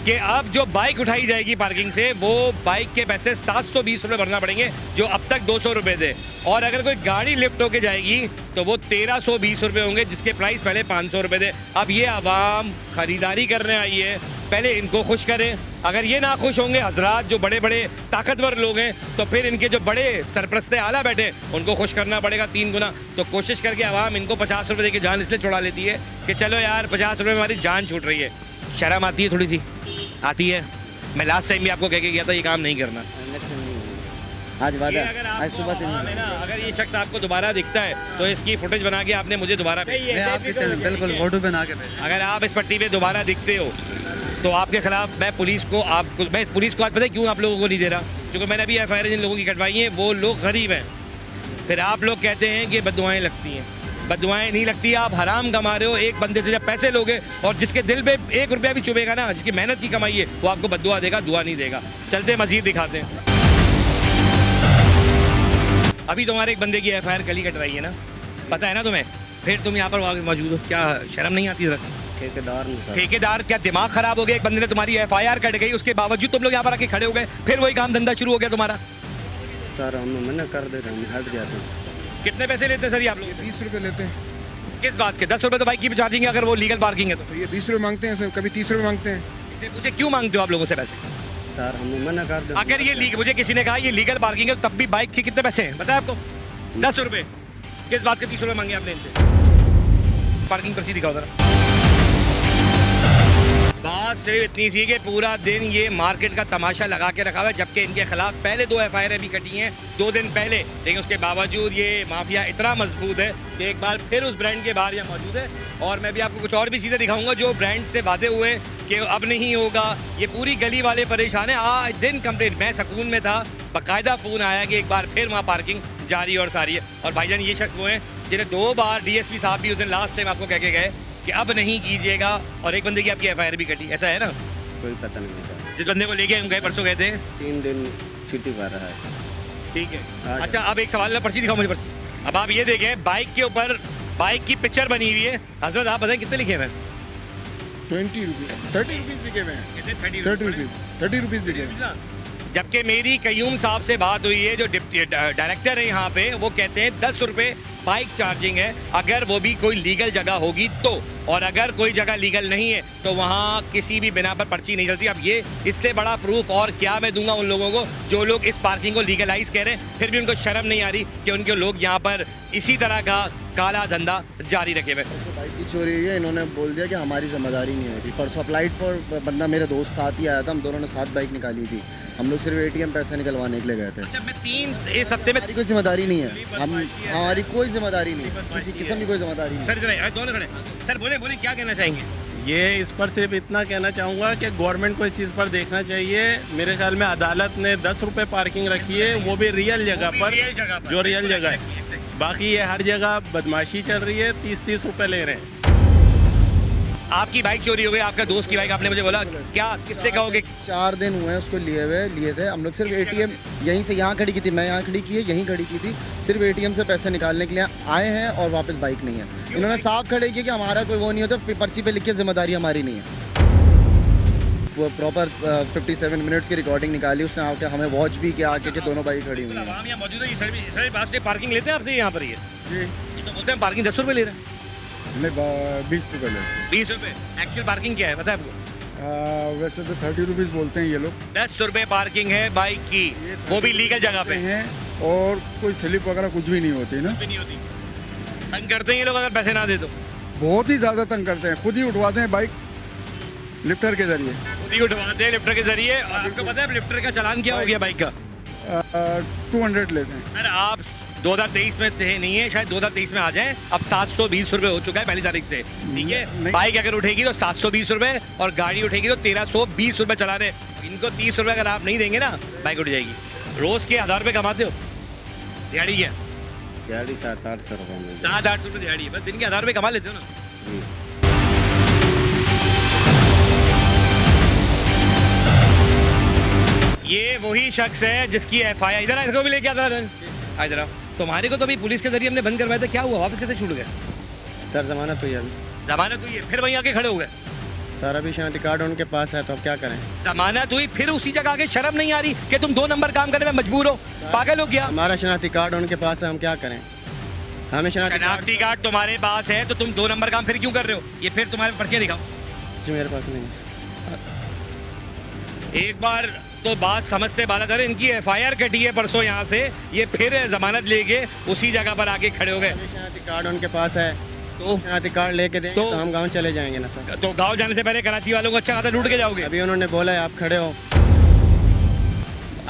कि अब जो बाइक उठाई जाएगी पार्किंग से, वो बाइक के पैसे 720 रुपये भरना पड़ेंगे, जो अब तक 200 रुपये थे, और अगर कोई गाड़ी लिफ्ट होके जाएगी तो वो 1320 रुपये होंगे, जिसके प्राइस पहले 500 रुपये थे। अब ये आवाम खरीदारी करने आई है, पहले इनको खुश करें। अगर ये ना खुश होंगे हजरात, जो बड़े बड़े ताकतवर लोग हैं, तो फिर इनके जो बड़े सरपरस्ते आला बैठे, उनको खुश करना पड़ेगा 3 गुना। तो कोशिश करके आवाम इनको 50 रुपये देके जान इसलिए छुड़ा लेती है कि चलो यार 50 रुपये में हमारी जान छूट रही है। शर्म आती है, थोड़ी सी आती है। मैं लास्ट टाइम भी आपको कह के गया था ये काम नहीं करना। नेक्स्ट टाइम नहीं करूँगा, आज वादा, आज सुबह से नहीं। अगर ये शख्स आपको दोबारा दिखता है तो इसकी फुटेज बना के आपने मुझे दोबारा मैं आपके बिल्कुल फोटो बना के भेज। अगर आप इस पट्टी पे दोबारा दिखते हो तो आपके खिलाफ मैं पुलिस को आज पता है क्यों आप लोगों को नहीं दे रहा? क्योंकि मैंने अभी FIR जिन लोगों की कटवाई हैं वो लोग गरीब हैं। फिर आप लोग कहते हैं कि बददुआएं लगती हैं, बददुआएं नहीं लगती। आप हराम कमा रहे हो। एक बंदे से जब पैसे लोगे और जिसके दिल पे 1 रुपया भी चुभेगा ना, जिसकी मेहनत की कमाई है, वो आपको बददुआ देगा, दुआ नहीं देगा। चलते मजीद दिखाते हैं। अभी तुम्हारे एक बंदे की FIR कल ही कटवाई है ना, पता है ना तुम्हें? फिर तुम यहाँ पर मौजूद हो, क्या शर्म नहीं आती? जरा ठेकेदार क्या दिमाग खराब हो गया? एक बंदे ने तुम्हारी FIR कट गई, उसके बावजूद तुम लोग यहाँ पर आके खड़े हो गए, फिर वही काम धंधा शुरू हो गया तुम्हारा। सर हम मना कर देते हैं, हट जाते हैं। कितने पैसे लेते हैं सर ये आप लोग? 20 रुपये लेते हैं। किस बात के? 10 रुपये तो बाइक की भी चार्जिंग अगर वो लीगल पार्किंग है तो ये 20 रुपये मांगते हैं सर, कभी 30 रुपये मांगते हैं। इससे पूछे क्यों मांगते हो आप लोगों से पैसे? सर, हम मना कर दें। अगर ये मुझे किसी ने कहा ये लीगल पार्किंग है, तब भी बाइक के कितने पैसे हैं बताया आपको? 10 रुपए। किस बात के 30 रुपए मांगे आपने इनसे? पार्किंग पर्ची दिखाओ जरा। बात सिर्फ इतनी सी कि पूरा दिन ये मार्केट का तमाशा लगा के रखा हुआ है, जबकि इनके खिलाफ पहले 2 FIR भी कटी हैं 2 दिन पहले, लेकिन उसके बावजूद ये माफिया इतना मजबूत है कि एक बार फिर उस ब्रांड के बाहर यहाँ मौजूद है। और मैं भी आपको कुछ और भी चीज़ें दिखाऊंगा जो ब्रांड से वादे हुए कि अब नहीं होगा। ये पूरी गली वाले परेशान हैं। आज दिन कंप्लेंट, मैं सुकून में था, बाकायदा फ़ोन आया कि एक बार फिर वहाँ पार्किंग जारी और सारी है। और भाईजान ये शख्स वो हैं जिन्हें 2 बार DSP साहब भी उस दिन लास्ट टाइम आपको कह के गए कि अब नहीं कीजिएगा, और एक बंदे की आपकी FIR भी कटी, ऐसा है ना? कोई पता नहीं सर। जिस बंदे को लेके हम गए परसों गए थे, 3 दिन छुट्टी कर रहा है। ठीक है। अच्छा, अब एक सवाल है, पर्ची दिखाओ मुझे पर्ची। अब आप ये देखें, बाइक के ऊपर बाइक की पिक्चर बनी हुई है। हजरत आप बताएं कितने लिखे हुए हैं? 20 रुपीज़ 30 रुपीज़ लिखे हुए हैं। 30 रुपीज़ लिखे हुए हैं। जबकि मेरी कयूम साहब से बात हुई है, जो डिप्टी डायरेक्टर है यहाँ पे, वो कहते हैं 10 रुपये बाइक चार्जिंग है, अगर वो भी कोई लीगल जगह होगी तो। और अगर कोई जगह लीगल नहीं है तो वहाँ किसी भी बिना पर पर्ची नहीं चलती। अब ये इससे बड़ा प्रूफ और क्या मैं दूंगा उन लोगों को जो लोग इस पार्किंग को लीगलाइज कह रहे हैं, फिर भी उनको शर्म नहीं आ रही कि उनके लोग यहाँ पर इसी तरह का काला धंधा जारी रखे हुए। बाइक की चोरी हुई है, इन्होंने बोल दिया कि हमारी जिम्मेदारी नहीं होती। परसों अप्लाइड फॉर बंदा मेरे दोस्त साथ ही आया था, हम दोनों ने साथ बाइक निकाली थी। हम लोग सिर्फ ATM पैसे निकलवाने के लिए गए थे। अच्छा, मैं 3 हफ्ते में हमारी कोई जिम्मेदारी नहीं है, हमारी कोई जिम्मेदारी नहीं, किसी किस्म की कोई जिम्मेदारी नहीं। सर जरा दोनों खड़े सर, बोले क्या कहना चाहेंगे? ये इस पर सिर्फ इतना कहना चाहूँगा कि गवर्नमेंट को इस चीज़ पर देखना चाहिए। मेरे ख्याल में अदालत ने 10 रुपये पार्किंग रखी है, वो भी रियल जगह पर, जो रियल जगह है। बाकी ये हर जगह बदमाशी चल रही है, 30-30 रुपये ले रहे हैं। आपकी बाइक चोरी हो गई, आपका दोस्त की बाइक, आपने मुझे बोला, क्या किससे कहोगे? 4 दिन हुए हैं उसको लिए थे। हम लोग सिर्फ ATM यहीं से यहाँ खड़ी की थी, मैं यहाँ खड़ी की है, यहीं खड़ी की थी। सिर्फ ATM से पैसे निकालने के लिए आए हैं और वापस बाइक नहीं है। इन्होंने साफ खड़े किया कि हमारा कोई वो नहीं होता, पर्ची पे लिख के जिम्मेदारी हमारी नहीं है। वो प्रॉपर 57 मिनट्स की रिकॉर्डिंग निकाली उसने आके, हमें वॉच भी किया आके कि दोनों बाइक खड़ी हुई हैं। हम यहाँ मौजूद है, सर पास से पार्किंग लेते हैं आपसे यहाँ पर? ये तो बोलते हैं पार्किंग 10 रुपये ले रहे हैं। नहीं 20 रुपये लेते हैं। 20 रुपये। एक्चुअल पार्किंग क्या है पता है आपको? वैसे तो 30 रुपीज़ बोलते हैं ये लोग। 10 रुपये पार्किंग है बाइक की, वो भी लीगल जगह पे हैं, और कोई स्लिप वगैरह कुछ भी नहीं होती ना। भी नहीं होती। तंग करते हैं ये लोग अगर पैसे ना दे तो। बहुत ही ज़्यादा तंग करते हैं, खुद ही उठवाते हैं बाइक लिफ्टर के जरिए। खुद ही उठवाते हैं लिफ्टर के जरिए। और आपको पता है लिफ्टर का चालान क्या हो गया बाइक का? 200 लेते हैं। सर आप 2023 में थे नहीं है, शायद 2023 में आ जाएं। अब 720 रुपये हो चुका है पहली तारीख से, ठीक है? बाइक अगर उठेगी तो 720 रुपये, और गाड़ी उठेगी तो 1320 रुपये चला रहे। इनको 30 रुपये अगर आप नहीं देंगे ना, बाइक उठ जाएगी। रोज़ के 1000 रुपये कमाते हो, दिहाड़ी क्या? दिहाड़ी 700-800 रुपये। 700-800 रुपये दिहाड़ी, बस दिन के 1000 रुपये कमा लेते हो ना। ये वही शख्स है जिसकी FIR, इधर इसको भी लेके आता इधर। तुम्हारे को तो अभी पुलिस के जरिए हमने बंद करवाया था, क्या हुआ? वापस कैसे छूट गए? सर जमानत हुई है, जमानत हुई है, फिर वहीं आके खड़े हो गए। सर अभी शनाख्ती कार्ड उनके पास है तो अब क्या करें? जमानत हुई, फिर उसी जगह आके शर्म नहीं आ रही कि तुम 2 नंबर काम करने में मजबूर हो? पागल हो गया। हमारा शनाख्ती कार्ड उनके पास है, हम क्या करें? हमें शनाख्ती कार्ड तुम्हारे पास है तो तुम 2 नंबर काम फिर क्यों कर रहे हो? ये फिर तुम्हारे पर्चे दिखाओ। जी मेरे पास नहीं है। एक बार तो बात समझ से बात है, इनकी FIR कटी है परसों यहाँ से, ये फिर जमानत लेके उसी जगह पर आके खड़े हो गए। शनाख्ती कार्ड उनके पास है तो शनाख्ती कार्ड लेके देंगे तो हम गाँव चले जाएंगे ना सर। तो गाँव जाने से पहले कराची वालों को अच्छा खासा लूट के जाओगे। अभी उन्होंने बोला है आप खड़े हो।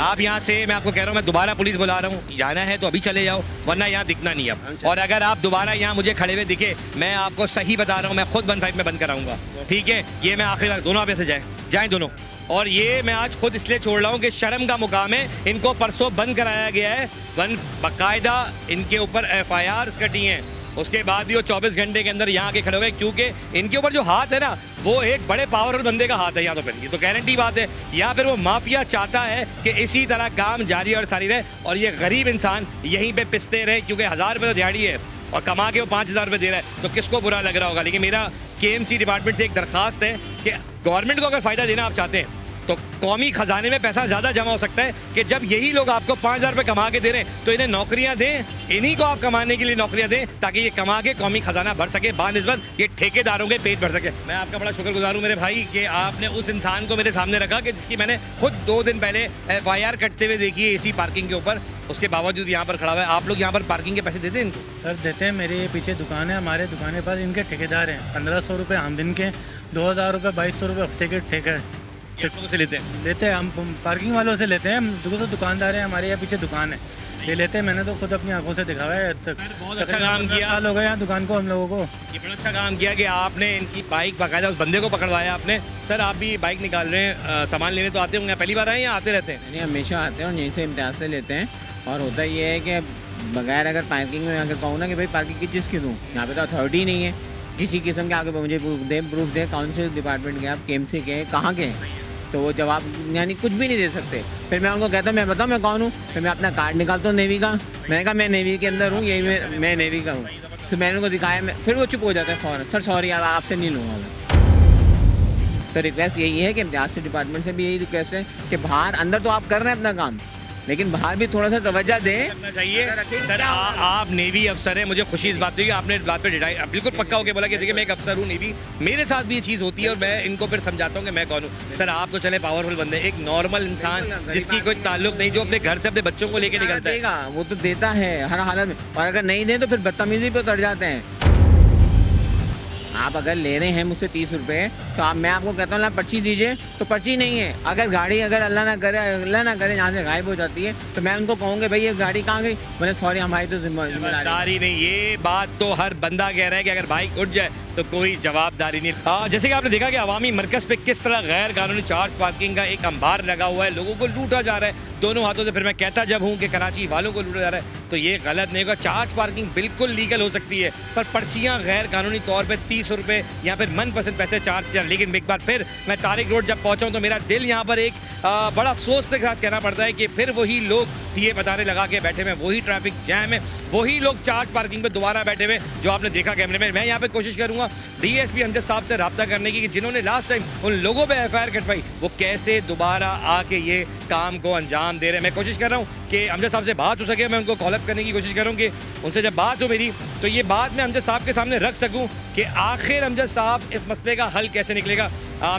आप यहाँ से, मैं आपको कह रहा हूँ, मैं दोबारा पुलिस बुला रहा हूँ, जाना है तो अभी चले जाओ, वरना यहाँ दिखना नहीं अब। और अगर आप दोबारा यहाँ मुझे खड़े हुए दिखे, मैं आपको सही बता रहा हूँ, मैं खुद 15 में बंद कराऊंगा, ठीक है? ये मैं आखिरी बार, दोनों आप ऐसे जाएं दोनों। और ये मैं आज खुद इसलिए छोड़ रहा हूँ कि शर्म का मुकाम है, इनको परसों बंद कराया गया है, बाकायदा इनके ऊपर FIRs कटी हैं। उसके बाद भी वो 24 घंटे के अंदर यहाँ आके खड़े हो गए, क्योंकि इनके ऊपर जो हाथ है ना, वो एक बड़े पावरफुल बंदे का हाथ है। या तो फिर ये तो गारंटी बात है, या फिर वो माफिया चाहता है कि इसी तरह काम जारी और सारी रहे, और ये गरीब इंसान यहीं पे पिसते रहे, क्योंकि 1000 रुपये तो दिहाड़ी है और कमा के वो 5000 रुपये दे रहा है, तो किसको बुरा लग रहा होगा? लेकिन मेरा KMC डिपार्टमेंट से एक दरखास्त है कि गवर्नमेंट को अगर फ़ायदा देना आप चाहते हैं तो कौमी खजाने में पैसा ज़्यादा जमा हो सकता है कि जब यही लोग आपको 5,000 रुपये कमा के दे रहे हैं तो इन्हें नौकरियां दें, इन्हीं को आप कमाने के लिए नौकरियां दें ताकि ये कमा के कौमी खजाना भर सके, बानिस्बत ये ठेकेदारों के पेट भर सके। मैं आपका बड़ा शुक्रगुजार हूँ मेरे भाई कि आपने उस इंसान को मेरे सामने रखा कि जिसकी मैंने खुद 2 दिन पहले FIR कटते हुए देखी है इसी पार्किंग के ऊपर, उसके बावजूद यहाँ पर खड़ा हुआ है। आप लोग यहाँ पर पार्किंग के पैसे देते हैं इनको? सर देते हैं, मेरे ये पीछे दुकान है, हमारे दुकान के पास इनके ठेकेदार हैं। 1,500 रुपये आमदन के, 2,000 रुपये 2,200 रुपये हफ्ते के ठेके लोगों से लेते हैं हम पार्किंग वालों से लेते हैं। हम तो दुकानदार हैं, हमारे यहाँ पीछे दुकान है, ये लेते हैं। मैंने तो खुद अपनी आंखों से दिखा है। बहुत अच्छा काम किया, साल हो गए यहाँ दुकान को हम लोगों को। ये बड़ा अच्छा काम किया कि आपने इनकी बाइक बाकायदा उस बंदे को पकड़वाया आपने। सर आप भी बाइक निकाल रहे हैं, सामान लेने तो आते होंगे, पहली बार आए या आते रहते हैं? नहीं, हमेशा आते हैं और यहीं से इम्तियाज से लेते हैं। और होता ये है कि बगैर अगर पार्किंग में अगर कहूँ ना कि भाई पार्किंग की चीज़ की दूँ, यहाँ पे तो अथॉरिटी नहीं है किसी किस्म के, आगे मुझे प्रूफ दें कौन से डिपार्टमेंट के, आप KMC के कहाँ के हैं, तो वो जवाब यानी कुछ भी नहीं दे सकते। फिर मैं उनको कहता हूँ मैं बताऊँ मैं कौन हूँ, फिर मैं अपना कार्ड निकालता हूँ नेवी का, मैंने कहा मैं नेवी के अंदर हूँ, यही मैं नेवी का हूँ। तो मैंने उनको दिखाया, फिर वो चुप हो जाता है फ़ौरन, सर सॉरी यार आपसे नहीं लूँगा मैं। तो रिक्वेस्ट यही है कि इम्तियाज़ से डिपार्टमेंट से भी यही रिक्वेस्ट है कि बाहर, अंदर तो आप कर रहे हैं अपना काम, लेकिन बाहर भी थोड़ा सा तवज्जो दें करना चाहिए। सर आप नेवी अफसर हैं, मुझे खुशी इस बात हुई कि आपने इस बात पे बिल्कुल पक्का होकर बोला कि देखिए मैं एक अफसर हूँ नेवी, मेरे साथ भी ये चीज़ होती है और मैं इनको फिर समझाता हूँ कि मैं कौन हूँ। सर आप तो चले पावरफुल बंदे, एक नॉर्मल इंसान जिसकी कोई ताल्लुक नहीं, जो अपने घर से अपने बच्चों को लेकर निकलता है, वो तो देता है हर हालत में, और अगर नहीं दें तो फिर बदतमीजी पे उतर जाते हैं। आप अगर ले रहे हैं मुझसे 30 रुपये तो मैं आपको कहता हूँ पर्ची दीजिए, तो पर्ची नहीं है। अगर गाड़ी अगर अल्लाह ना करे यहाँ से गायब हो जाती है तो मैं उनको कहूँगा भाई ये गाड़ी कहाँ गई, बोले सॉरी हमारी तो जिम्मेदारी नहीं। ये बात तो हर बंदा कह रहा है कि अगर बाइक उठ जाए तो कोई जवाबदारी नहीं। जैसे कि आपने देखा कि अवामी मरकज़ पे किस तरह गैर कानूनी चार्ज पार्किंग का एक अंबार लगा हुआ है, लोगों को लूटा जा रहा है दोनों हाथों से। फिर मैं कहता जब हूँ कि कराची वालों को लूटा जा रहा है तो ये गलत नहीं होगा। चार्ज पार्किंग बिल्कुल लीगल हो सकती है, पर पर्चियाँ गैर कानूनी तौर पर 30 रुपये या फिर मनपसंद पैसे चार्ज किया। लेकिन एक बार फिर मैं तारिक रोड जब पहुँचा हूँ तो मेरा दिल यहाँ पर एक बड़ा अफसोस के साथ कहना पड़ता है कि फिर वही लोग टीए बतारे लगा के बैठे हुए, वही ट्रैफिक जैम है, वही लोग चार्ज पार्किंग पे दोबारा बैठे हुए जो आपने देखा कैमरे में। मैं यहाँ पे कोशिश करूँगा DSP अमजद साहब से रब्ता करने की कि जिन्होंने लास्ट टाइम उन लोगों पे FIR कटवाई वो कैसे दोबारा आके ये काम को अंजाम दे रहे हैं। मैं कोशिश कर रहा हूँ कि अमजद साहब से बात हो सके, मैं उनको कॉलअप करने की कोशिश कर रहा हूँ कि उनसे जब बात हो मेरी तो ये बात मैं अमजद साहब के सामने रख सकूँ कि आखिर अमजद साहब इस मसले का हल कैसे निकलेगा।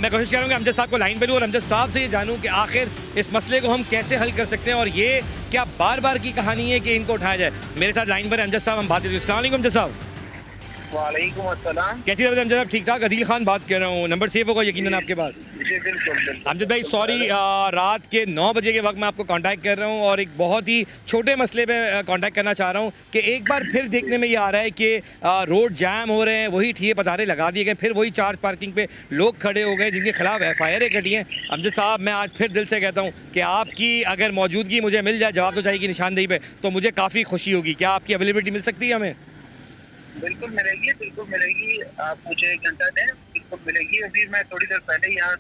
मैं कोशिश करूँगा अमजद साहब को लाइन पे लूँ और अमजद साहब से ये जानूँ कि आखिर इस मसले को हम कैसे हल कर सकते हैं और ये क्या बार बार की कहानी है कि इनको उठाया जाए। मेरे साथ लाइन पर अमजद साहब, हम बात करते हैं। अस्सलाम वालेकुम अमजद साहब। वालेकुम अस्सलाम। कैसी तबीयत अमजद साहब? ठीक ठाक। अदील खान बात कर रहा हूँ, नंबर सेव होगा यकीनन आपके पास। जी बिल्कुल। अमजद भाई सॉरी, रात के 9 बजे के वक्त मैं आपको कांटेक्ट कर रहा हूँ और एक बहुत ही छोटे मसले पे कांटेक्ट करना चाह रहा हूँ कि एक बार फिर देखने में ये आ रहा है कि रोड जाम हो रहे हैं, वही ठिए पतारे लगा दिए गए, फिर वही चार्ज पार्किंग पे लोग खड़े हो गए जिनके खिलाफ FIR कटी हैं। अमजद साहब मैं आज फिर दिल से कहता हूँ कि आपकी अगर मौजूदगी मुझे मिल जाए जवाब तो चाहिए की निशानदेही पे तो मुझे काफ़ी खुशी होगी। क्या आपकी अवेलेबिलिटी मिल सकती है हमें? बिल्कुल मिलेगी, बिल्कुल मिलेगी। आप मुझे 1 घंटा दें, बिल्कुल मिलेगी। अभी मैं थोड़ी देर पहले यहाँ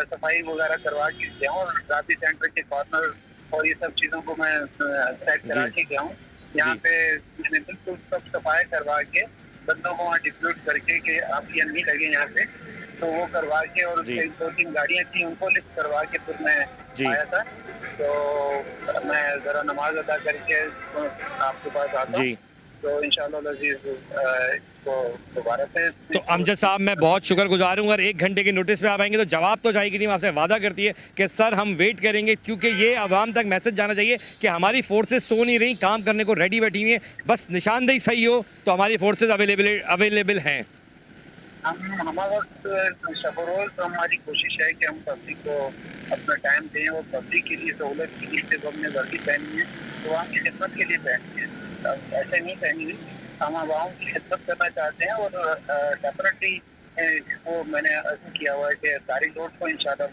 सफाई वगैरह करवा के गया हूँ और राबी सेंटर के कॉर्नर और ये सब चीज़ों को मैं सेट करा के गया हूँ। यहाँ पे मैंने बिल्कुल सब सफाई करवा के बंदों को वहाँ डिप्यूट करके कि आप ये नहीं लगे यहाँ पे, तो वो करवा के और 2-3 गाड़ियाँ थी उनको लिफ्ट करवा के फिर मैं आया था। तो मैं ज़रा नमाज अदा करके आपके पास आता हूँ तो इंशाअल्लाह दोबारा से। तो अमजद साहब मैं बहुत शुक्रगुजार हूँ। अगर 1 घंटे की नोटिस पे आप आएंगे तो जवाब तो चाहिए टीम आपसे वादा करती है कि सर हम वेट करेंगे, क्योंकि ये आवाम तक मैसेज जाना चाहिए कि हमारी फोर्सेस सो नहीं रही, काम करने को रेडी बैठी हुई हैं, बस निशानदेही सही हो तो हमारी फोर्सेस अवेलेबल हैं। हमारा शबरोज़ तो हमारी कोशिश है कि हम पब्लिक को अपना टाइम दें और पब्लिक के लिए सहूलत के लिए जब हमने वर्दी पहनी है तो वहाँ की खिदमत के लिए पहनी है, ऐसे नहीं पहनी हुई। हम आवाम की खिदमत करना चाहते हैं और डेफिनेटली वो मैंने किया हुआ है कि तारिक रोड को इंशाल्लाह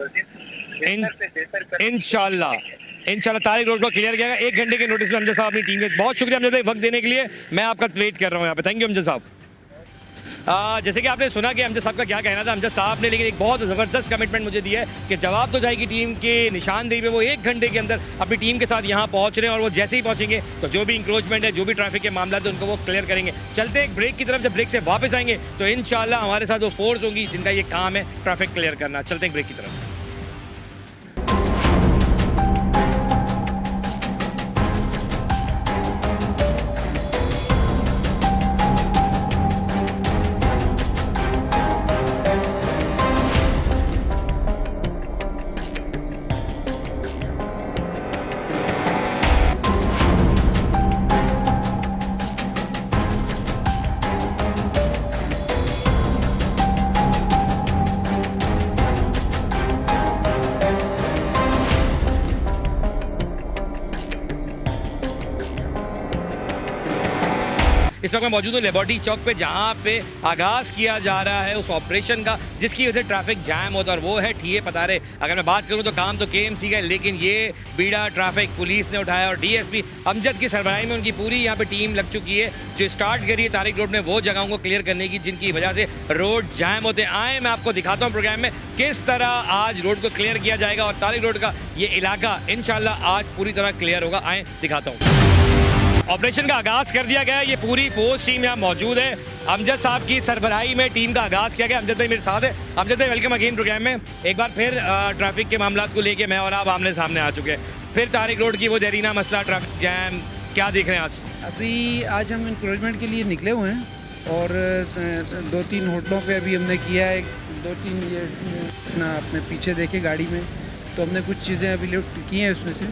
तारिक रोड को क्लियर किया। 1 घंटे के नोटिस में अमजद साहब अपनी टीम के बहुत शुक्रिया अमजद भाई वक्त देने के लिए। मैं आपका वेट कर रहा हूँ यहाँ पे। थैंक यू अमजद साहब। जैसे कि आपने सुना कि अमजद साहब का क्या कहना था, अमजद साहब ने लेकिन एक बहुत ज़बरदस्त कमिटमेंट मुझे दिया है कि जवाब तो जाएगी टीम के निशानदेही पे। वो 1 घंटे के अंदर अपनी टीम के साथ यहाँ पहुँच रहे हैं और वो जैसे ही पहुँचेंगे तो जो भी इंक्रोचमेंट है, जो भी ट्रैफिक के मामला है उनको वो क्लियर करेंगे। चलते हैं एक ब्रेक की तरफ, जब ब्रेक से वापस आएंगे तो इंशाल्लाह हमारे साथ वो फोर्स होगी जिनका ये काम है ट्रैफिक क्लियर करना। चलते हैं ब्रेक की तरफ। इस वक्त मैं मौजूद हूँ लिबर्टी चौक पे, जहाँ पे आगाज़ किया जा रहा है उस ऑपरेशन का जिसकी वजह से ट्रैफिक जैम होता है, और वो है ठिए पतारे। अगर मैं बात करूँ तो काम तो KMC का है, लेकिन ये बीड़ा ट्रैफिक पुलिस ने उठाया और DSP अमजद की सरबराही में उनकी पूरी यहाँ पे टीम लग चुकी है, जो स्टार्ट करी है तारिक रोड में वो जगहों को क्लियर करने की जिनकी वजह से रोड जैम होते हैं। आए मैं आपको दिखाता हूँ प्रोग्राम में किस तरह आज रोड को क्लियर किया जाएगा और तारिक रोड का ये इलाका इंशाल्लाह आज पूरी तरह क्लियर होगा। आए दिखाता हूँ। ऑपरेशन का आगाज़ कर दिया गया है, ये पूरी फोर्स टीम यहाँ मौजूद है। अमजद साहब की सरबराही में टीम का आगाज़ किया गया। अमजद भाई मेरे साथ है। अमजद भाई वेलकम अगेन प्रोग्राम में। एक बार फिर ट्रैफिक के मामला को लेके मैं और आप आमने सामने आ चुके हैं। फिर तारिक रोड की वो देरीना मसला, ट्रैफिक जैम, क्या देख रहे हैं आज? अभी आज हम इंक्रोचमेंट के लिए निकले हुए हैं और 2-3 होटलों पे अभी हमने किया है। 2-3 ये ना अपने पीछे देखे गाड़ी में, तो हमने कुछ चीज़ें अभी लिफ्ट की हैं उसमें से,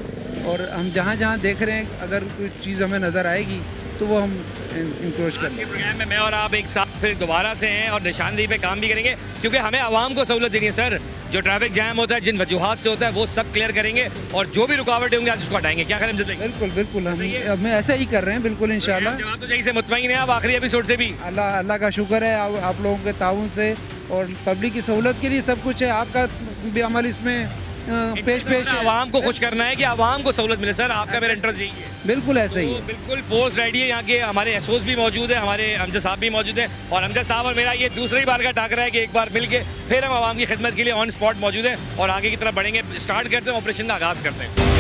और हम जहाँ जहाँ देख रहे हैं अगर कोई चीज़ हमें नज़र आएगी तो वो हम इंक्रोच कर लेंगे। प्रोग्राम में मैं और आप एक साथ फिर दोबारा से हैं और निशानदेही पे काम भी करेंगे, क्योंकि हमें आवाम को सहूलत देनी है सर। जो ट्रैफिक जैम होता है, जिन वजूहात से होता है, वो सब क्लियर करेंगे और जो भी रुकावटें होंगी आज उसको हटाएंगे। क्या करें? बिल्कुल बिल्कुल, हम ऐसा ही कर रहे हैं बिल्कुल इंशाल्लाह। जवाब तो यही से मुतमईन है आप आखिरी एपिसोड से भी? अल्लाह का शुक्र है आप लोगों के ताउन से और पब्लिक की सहूलत के लिए सब कुछ है। आपका भी अमल इसमें पेश आवाम को खुश करना है कि आवाम को सहूलत मिले सर, आपका मेरा इंटरेस्ट यही है। बिल्कुल ऐसा ही है। बिल्कुल फोर्स रेडी है, यहाँ के हमारे एसओस भी मौजूद है, हमारे अमजद साहब भी मौजूद हैं, और अमजद साहब और मेरा ये दूसरी बार का टाकरा है कि एक बार मिल के फिर हम आवाम की खिदमत के लिए ऑन स्पॉट मौजूद हैं और आगे की तरफ बढ़ेंगे। स्टार्ट करते हैं, ऑपरेशन का आगाज़ करते हैं।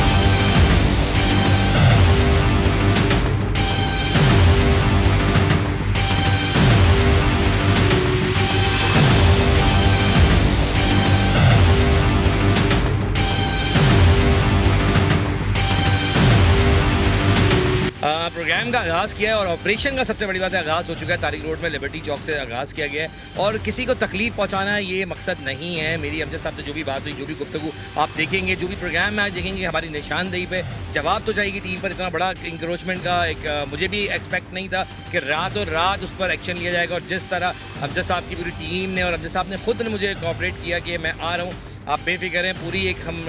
प्रोग्राम का आगाज़ किया है और ऑपरेशन का सबसे बड़ी बात है आगाज़ हो चुका है। तारिक रोड में लिबर्टी चौक से आगाज़ किया गया है और किसी को तकलीफ पहुंचाना ये मकसद नहीं है। मेरी अमजद साहब से जो भी बात हुई, जो भी गुफ्तगू आप देखेंगे, जो भी प्रोग्राम में आज देखेंगे, हमारी निशानदेही पे जवाब तो चाहिए टीम पर। इतना बड़ा इंक्रोचमेंट का एक मुझे भी एक्सपेक्ट नहीं था कि रातों रात उस पर एक्शन लिया जाएगा, और जिस तरह अमजद साहब की पूरी टीम ने और अमजद साहब ने खुद ने मुझे कोऑपरेट किया कि मैं आ रहा हूँ, आप बेफिक्र हैं, पूरी एक हम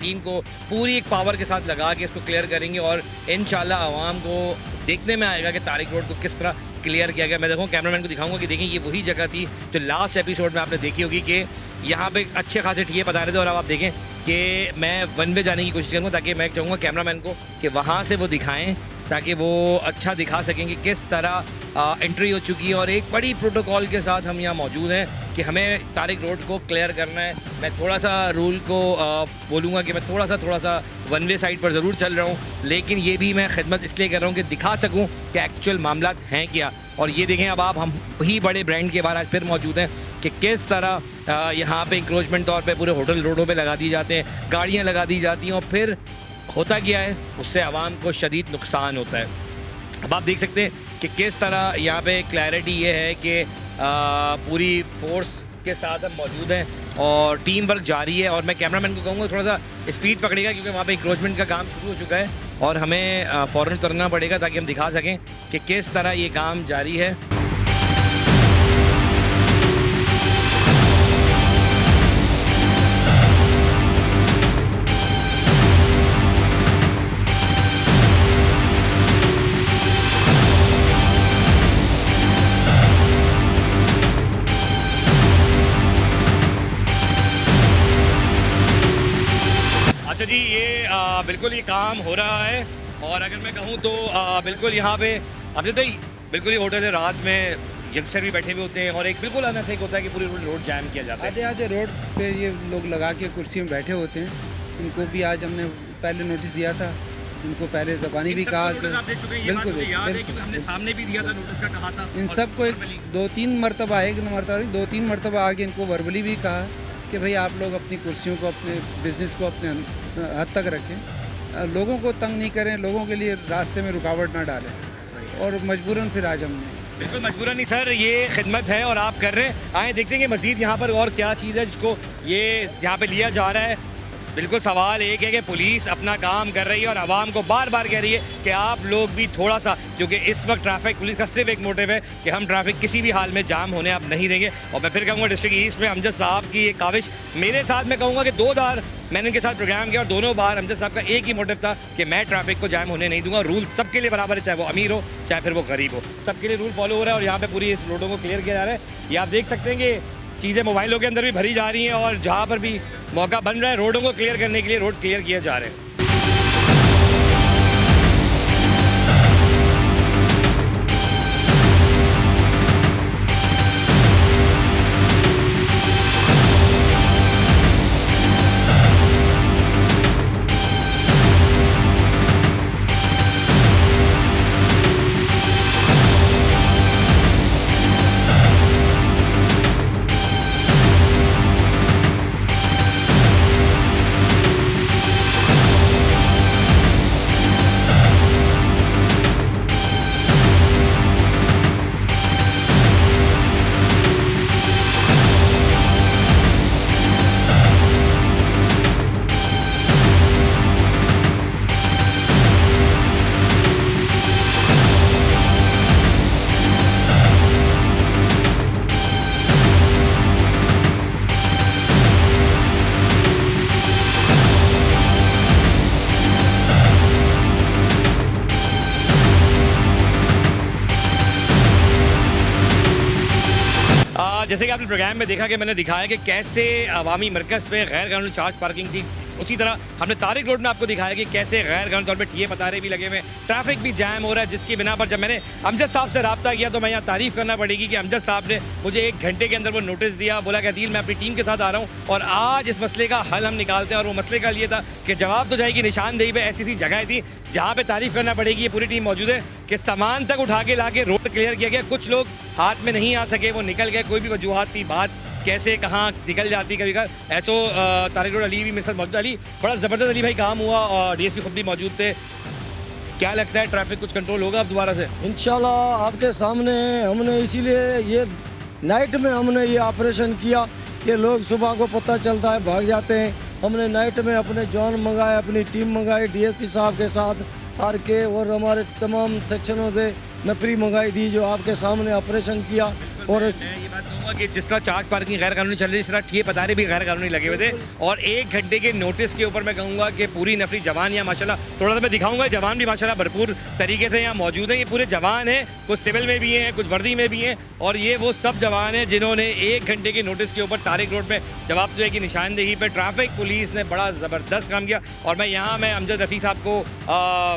टीम को पूरी एक पावर के साथ लगा के इसको क्लियर करेंगे और इंशाल्लाह आवाम को देखने में आएगा कि तारिक रोड को किस तरह क्लियर किया गया। मैं देखूँ कैमरामैन को दिखाऊंगा कि देखें ये वही जगह थी जो लास्ट एपिसोड में आपने देखी होगी कि यहाँ पे अच्छे खासे ठिए बता रहे थे, और अब आप देखें कि मैं वन वे जाने की कोशिश करूँगा ताकि मैं चाहूँगा कैमरामैन को कि वहाँ से वो दिखाएँ ताकि वो अच्छा दिखा सकें कि किस तरह एंट्री हो चुकी है। और एक बड़ी प्रोटोकॉल के साथ हम यहाँ मौजूद हैं कि हमें तारिक रोड को क्लियर करना है। मैं थोड़ा सा रूल को बोलूँगा कि मैं थोड़ा सा वन वे साइड पर ज़रूर चल रहा हूँ, लेकिन ये भी मैं खिदमत इसलिए कर रहा हूँ कि दिखा सकूँ कि एक्चुअल मामला हैं क्या। और ये देखें अब आप, हम वही बड़े ब्रांड के बाहर आज फिर मौजूद हैं कि किस तरह यहाँ पे इंक्रोचमेंट तौर पे पूरे होटल रोडों पे लगा दिए जाते हैं, गाड़ियाँ लगा दी जाती हैं, और फिर होता क्या है उससे आवाम को शदीद नुकसान होता है। अब आप देख सकते हैं कि किस तरह यहाँ पे क्लैरिटी ये है कि पूरी फोर्स के साथ हम मौजूद हैं और टीम वर्क जारी है। और मैं कैमरामैन को कहूँगा थोड़ा सा स्पीड पकड़ेगा, क्योंकि वहाँ पे इंक्रोचमेंट का काम शुरू हो चुका है और हमें फ़ौरन उतरना पड़ेगा ताकि हम दिखा सकें कि किस तरह ये काम जारी है। अच्छा जी, ये बिल्कुल ये काम हो रहा है, और अगर मैं कहूँ तो बिल्कुल यहाँ पे अभी तो बिल्कुल ये होटल है, रात में यंगस्टर भी बैठे हुए होते हैं और एक बिल्कुल अनथिक होता है कि पूरी रोड जैम किया जाता है। आधे रोड पे ये लोग लगा के कुर्सी में बैठे होते हैं। इनको भी आज हमने पहले नोटिस दिया था, इनको पहले ज़बानी भी कहा कि बिल्कुल हमने सामने भी दिया था, नोटिस का कहा था। इन सबको एक 2-3 मरतबा, एक मरतबा 2-3 मरतबा आगे इनको वर्बली भी कहा कि भाई आप लोग अपनी कुर्सियों को, अपने बिजनेस को अपने हद तक रखें, लोगों को तंग नहीं करें, लोगों के लिए रास्ते में रुकावट ना डालें। और मजबूरन फिर आज हमने बिल्कुल मजबूरन नहीं सर, ये खिदमत है और आप कर रहे हैं। आए देखते हैं कि मज़ीद यहाँ पर और क्या चीज़ है जिसको ये यहाँ पे लिया जा रहा है। बिल्कुल सवाल एक है कि पुलिस अपना काम कर रही है और आवाम को बार बार कह रही है कि आप लोग भी थोड़ा सा, क्योंकि इस वक्त ट्रैफिक पुलिस का सिर्फ एक मोटिव है कि हम ट्रैफिक किसी भी हाल में जाम होने आप नहीं देंगे। और मैं फिर कहूँगा डिस्ट्रिक्ट ईस्ट में अमजद साहब की ये काविश, मेरे साथ मैं कहूँगा कि 2 बार मैंने इनके साथ प्रोग्राम किया और दोनों बार अमजद साहब का एक ही मोटिव था कि मैं ट्रैफिक को जाम होने नहीं दूंगा। रूल सबके लिए बराबर है, चाहे वो अमीर हो चाहे फिर वो गरीब हो, सबके लिए रूल फॉलो हो रहा है। और यहाँ पे पूरी इस रोडों को क्लियर किया जा रहा है। ये आप देख सकते हैं कि चीज़ें मोबाइलों के अंदर भी भरी जा रही हैं और जहाँ पर भी मौका बन रहा है रोडों को क्लियर करने के लिए रोड क्लियर किए जा रहे हैं। जैसे कि आपने प्रोग्राम में देखा कि मैंने दिखाया कि कैसे अवामी मरकज़ पे गैर कानूनी चार्ज पार्किंग थी, उसी तरह हमने तारिक रोड में आपको दिखाया कि कैसे गैर कानूनी तौर पे टीए पतारे भी लगे हुए, ट्रैफिक भी जैम हो रहा है, जिसकी बिना पर जब मैंने अमजद साहब से रब्ता किया तो मैं यहाँ तारीफ़ करना पड़ेगी कि अमजद साहब ने मुझे 1 घंटे के अंदर वो नोटिस दिया, बोला कि अदील मैं अपनी टीम के साथ आ रहा हूँ और आज इस मसले का हल हम निकालते हैं। और वो मसले का लिए था कि जवाब तो जाएगी निशानदेही पे ऐसी जगह थी जहाँ पे तारीफ़ करना पड़ेगी, ये पूरी टीम मौजूद है कि सामान तक उठा के ला के रोड क्लियर किया गया। कुछ लोग हाथ में नहीं आ सके, वो निकल गए, कोई भी वजूहात थी, बात कैसे कहाँ निकल जाती कभी कभार। ऐसो तारिक रोड अली भी मेरे साथ मौजूद। अली, बड़ा ज़बरदस्त अली भाई काम हुआ और डीएसपी खुद भी मौजूद थे। क्या लगता है ट्रैफिक कुछ कंट्रोल होगा अब दोबारा से? इंशाल्लाह आपके सामने हमने इसीलिए ये नाइट में हमने ये ऑपरेशन किया कि लोग सुबह को पता चलता है भाग जाते हैं। हमने नाइट में अपने जवान मंगाए, अपनी टीम मंगाई डीएसपी साहब के साथ आर के और हमारे तमाम सेक्शनों से नफरी मंगाई थी जो आपके सामने ऑपरेशन किया। और मैं ये बात कहूँगा कि जिस तरह चार्ज पार्किंग गैर कानूनी चल रही है, इस तरह टीए पतारे भी गैर कानूनी लगे हुए थे और 1 घंटे के नोटिस के ऊपर मैं कहूँगा कि पूरी नफरी जवान यहाँ माशाल्लाह, थोड़ा सा मैं दिखाऊंगा, जवान भी माशाल्लाह भरपूर तरीके से यहाँ मौजूद हैं। ये पूरे जवान हैं, कुछ सिविल में भी हैं, कुछ वर्दी में भी हैं और ये वो सब जवान हैं जिन्होंने 1 घंटे के नोटिस के ऊपर तारिक रोड में जवाब जो है कि निशानदेही पर ट्रैफिक पुलिस ने बड़ा ज़बरदस्त काम किया। और मैं अमजद रफ़ी साहब को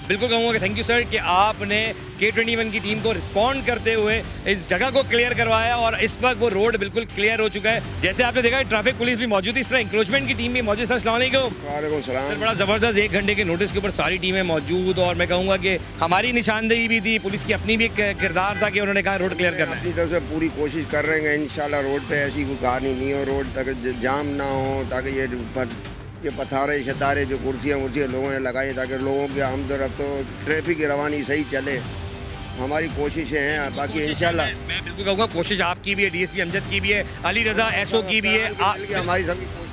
बिल्कुल कहूँगा कि थैंक यू सर कि आपने K21 की टीम को रिस्पॉन्ड करते हुए इस जगह को क्लियर करवाया और इस वक्त वो रोड बिल्कुल क्लियर हो चुका है। जैसे आपने देखा ट्रैफिक पुलिस भी मौजूद है, इस तरह इंक्रोचमेंट की टीम भी मौजूद है। सर अस्सलाम वालेकुम। सर बड़ा ज़बरदस्त 1 घंटे के नोटिस के ऊपर सारी टीमें मौजूद और मैं कहूँगा कि हमारी निशानदेही भी थी, पुलिस की अपनी भी किरदार था कि उन्होंने कहा रोड क्लियर करना है। अपनी तरफ से पूरी कोशिश कर रहे हैं इंशाल्लाह रोड पे ऐसी कोई कहानी नहीं हो, रोड तक जाम ना हो, ताकि ये पथारे शतारे जो कुर्सियाँ लोगों ने लगाई ताकि लोगों के आमदरफ्त तो ट्रैफिक की रवानी सही चले, हमारी कोशिशें हैं। बाकी इंशाल्लाह मैं बिल्कुल कहूँगा कोशिश आपकी भी है, डीएसपी अमजद की भी है, अली रज़ा एसओ की भी है, हमारी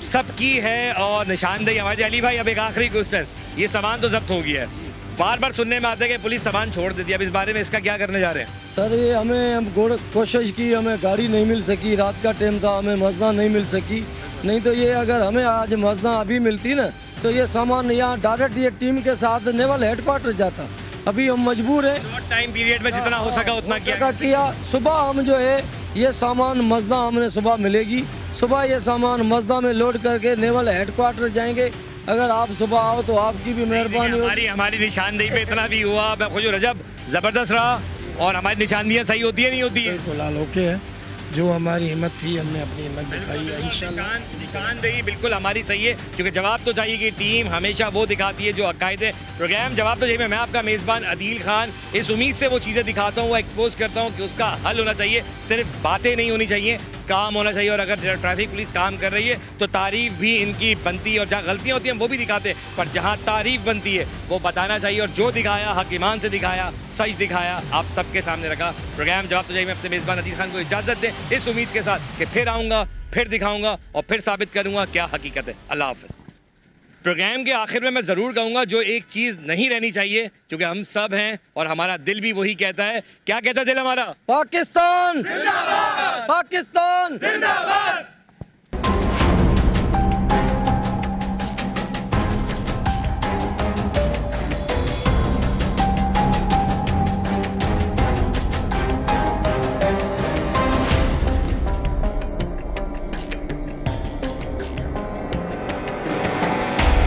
सबकी है और निशानदेही हमारे। अली भाई अब एक आखिरी क्वेश्चन, ये सामान तो जब्त हो गया है, बार बार सुनने में आता है कि पुलिस सामान छोड़ देती है, अब इस बारे में इसका क्या करने जा रहे हैं? सर ये हम कोशिश की, हमें गाड़ी नहीं मिल सकी, रात का टाइम था, हमें मजना नहीं मिल सकी, नहीं तो ये अगर हमें आज मजना अभी मिलती ना तो ये सामान यहाँ डायरेक्ट ये टीम के साथ नेवल हेडक्वार्टर जाता। अभी हम मजबूर हैं, टाइम पीरियड में जितना हो सका उतना किया। सुबह हम जो है ये सामान मजदा हमने सुबह मिलेगी, सुबह ये सामान मजदा में लोड करके नेवल हेडक्वार्टर जाएंगे। अगर आप सुबह आओ तो आपकी भी मेहरबानी। हमारी निशानदेही पे इतना भी हुआ, मैं खुश हूँ, रजब ज़बरदस्त रहा और हमारी निशानदियाँ सही होती है नहीं होती है? फिलहाल ओके है, जो हमारी हिम्मत थी हमने अपनी हिम्मत दिखाई है। इंशाल्लाह निशानदेही बिल्कुल हमारी सही है क्योंकि जवाब तो चाहिए कि टीम हमेशा वो दिखाती है जो अकायद है। प्रोग्राम जवाब तो चाहिए, मैं आपका मेज़बान अदील खान इस उम्मीद से वो चीज़ें दिखाता हूँ, वो एक्सपोज करता हूँ कि उसका हल होना चाहिए, सिर्फ बातें नहीं होनी चाहिए, काम होना चाहिए। और अगर ट्रैफिक पुलिस काम कर रही है तो तारीफ़ भी इनकी बनती है और जहाँ गलतियाँ होती हैं वो भी दिखाते हैं, पर जहाँ तारीफ़ बनती है वो बताना चाहिए। और जो दिखाया हक ईमान से दिखाया, सच दिखाया, आप सबके सामने रखा। प्रोग्राम जवाब तो चाहिए मैं अपने मेज़बान अदील खान को इजाज़त दें इस उम्मीद के साथ कि फिर आऊँगा, फिर दिखाऊँगा और फिर साबित करूँगा क्या हकीकत है। अल्लाह हाफ़िज़। प्रोग्राम के आखिर में मैं ज़रूर कहूँगा जो एक चीज़ नहीं रहनी चाहिए, क्योंकि हम सब हैं और हमारा दिल भी वही कहता है। क्या कहता है दिल हमारा? पाकिस्तान जिंदाबाद, पाकिस्तान जिंदाबाद।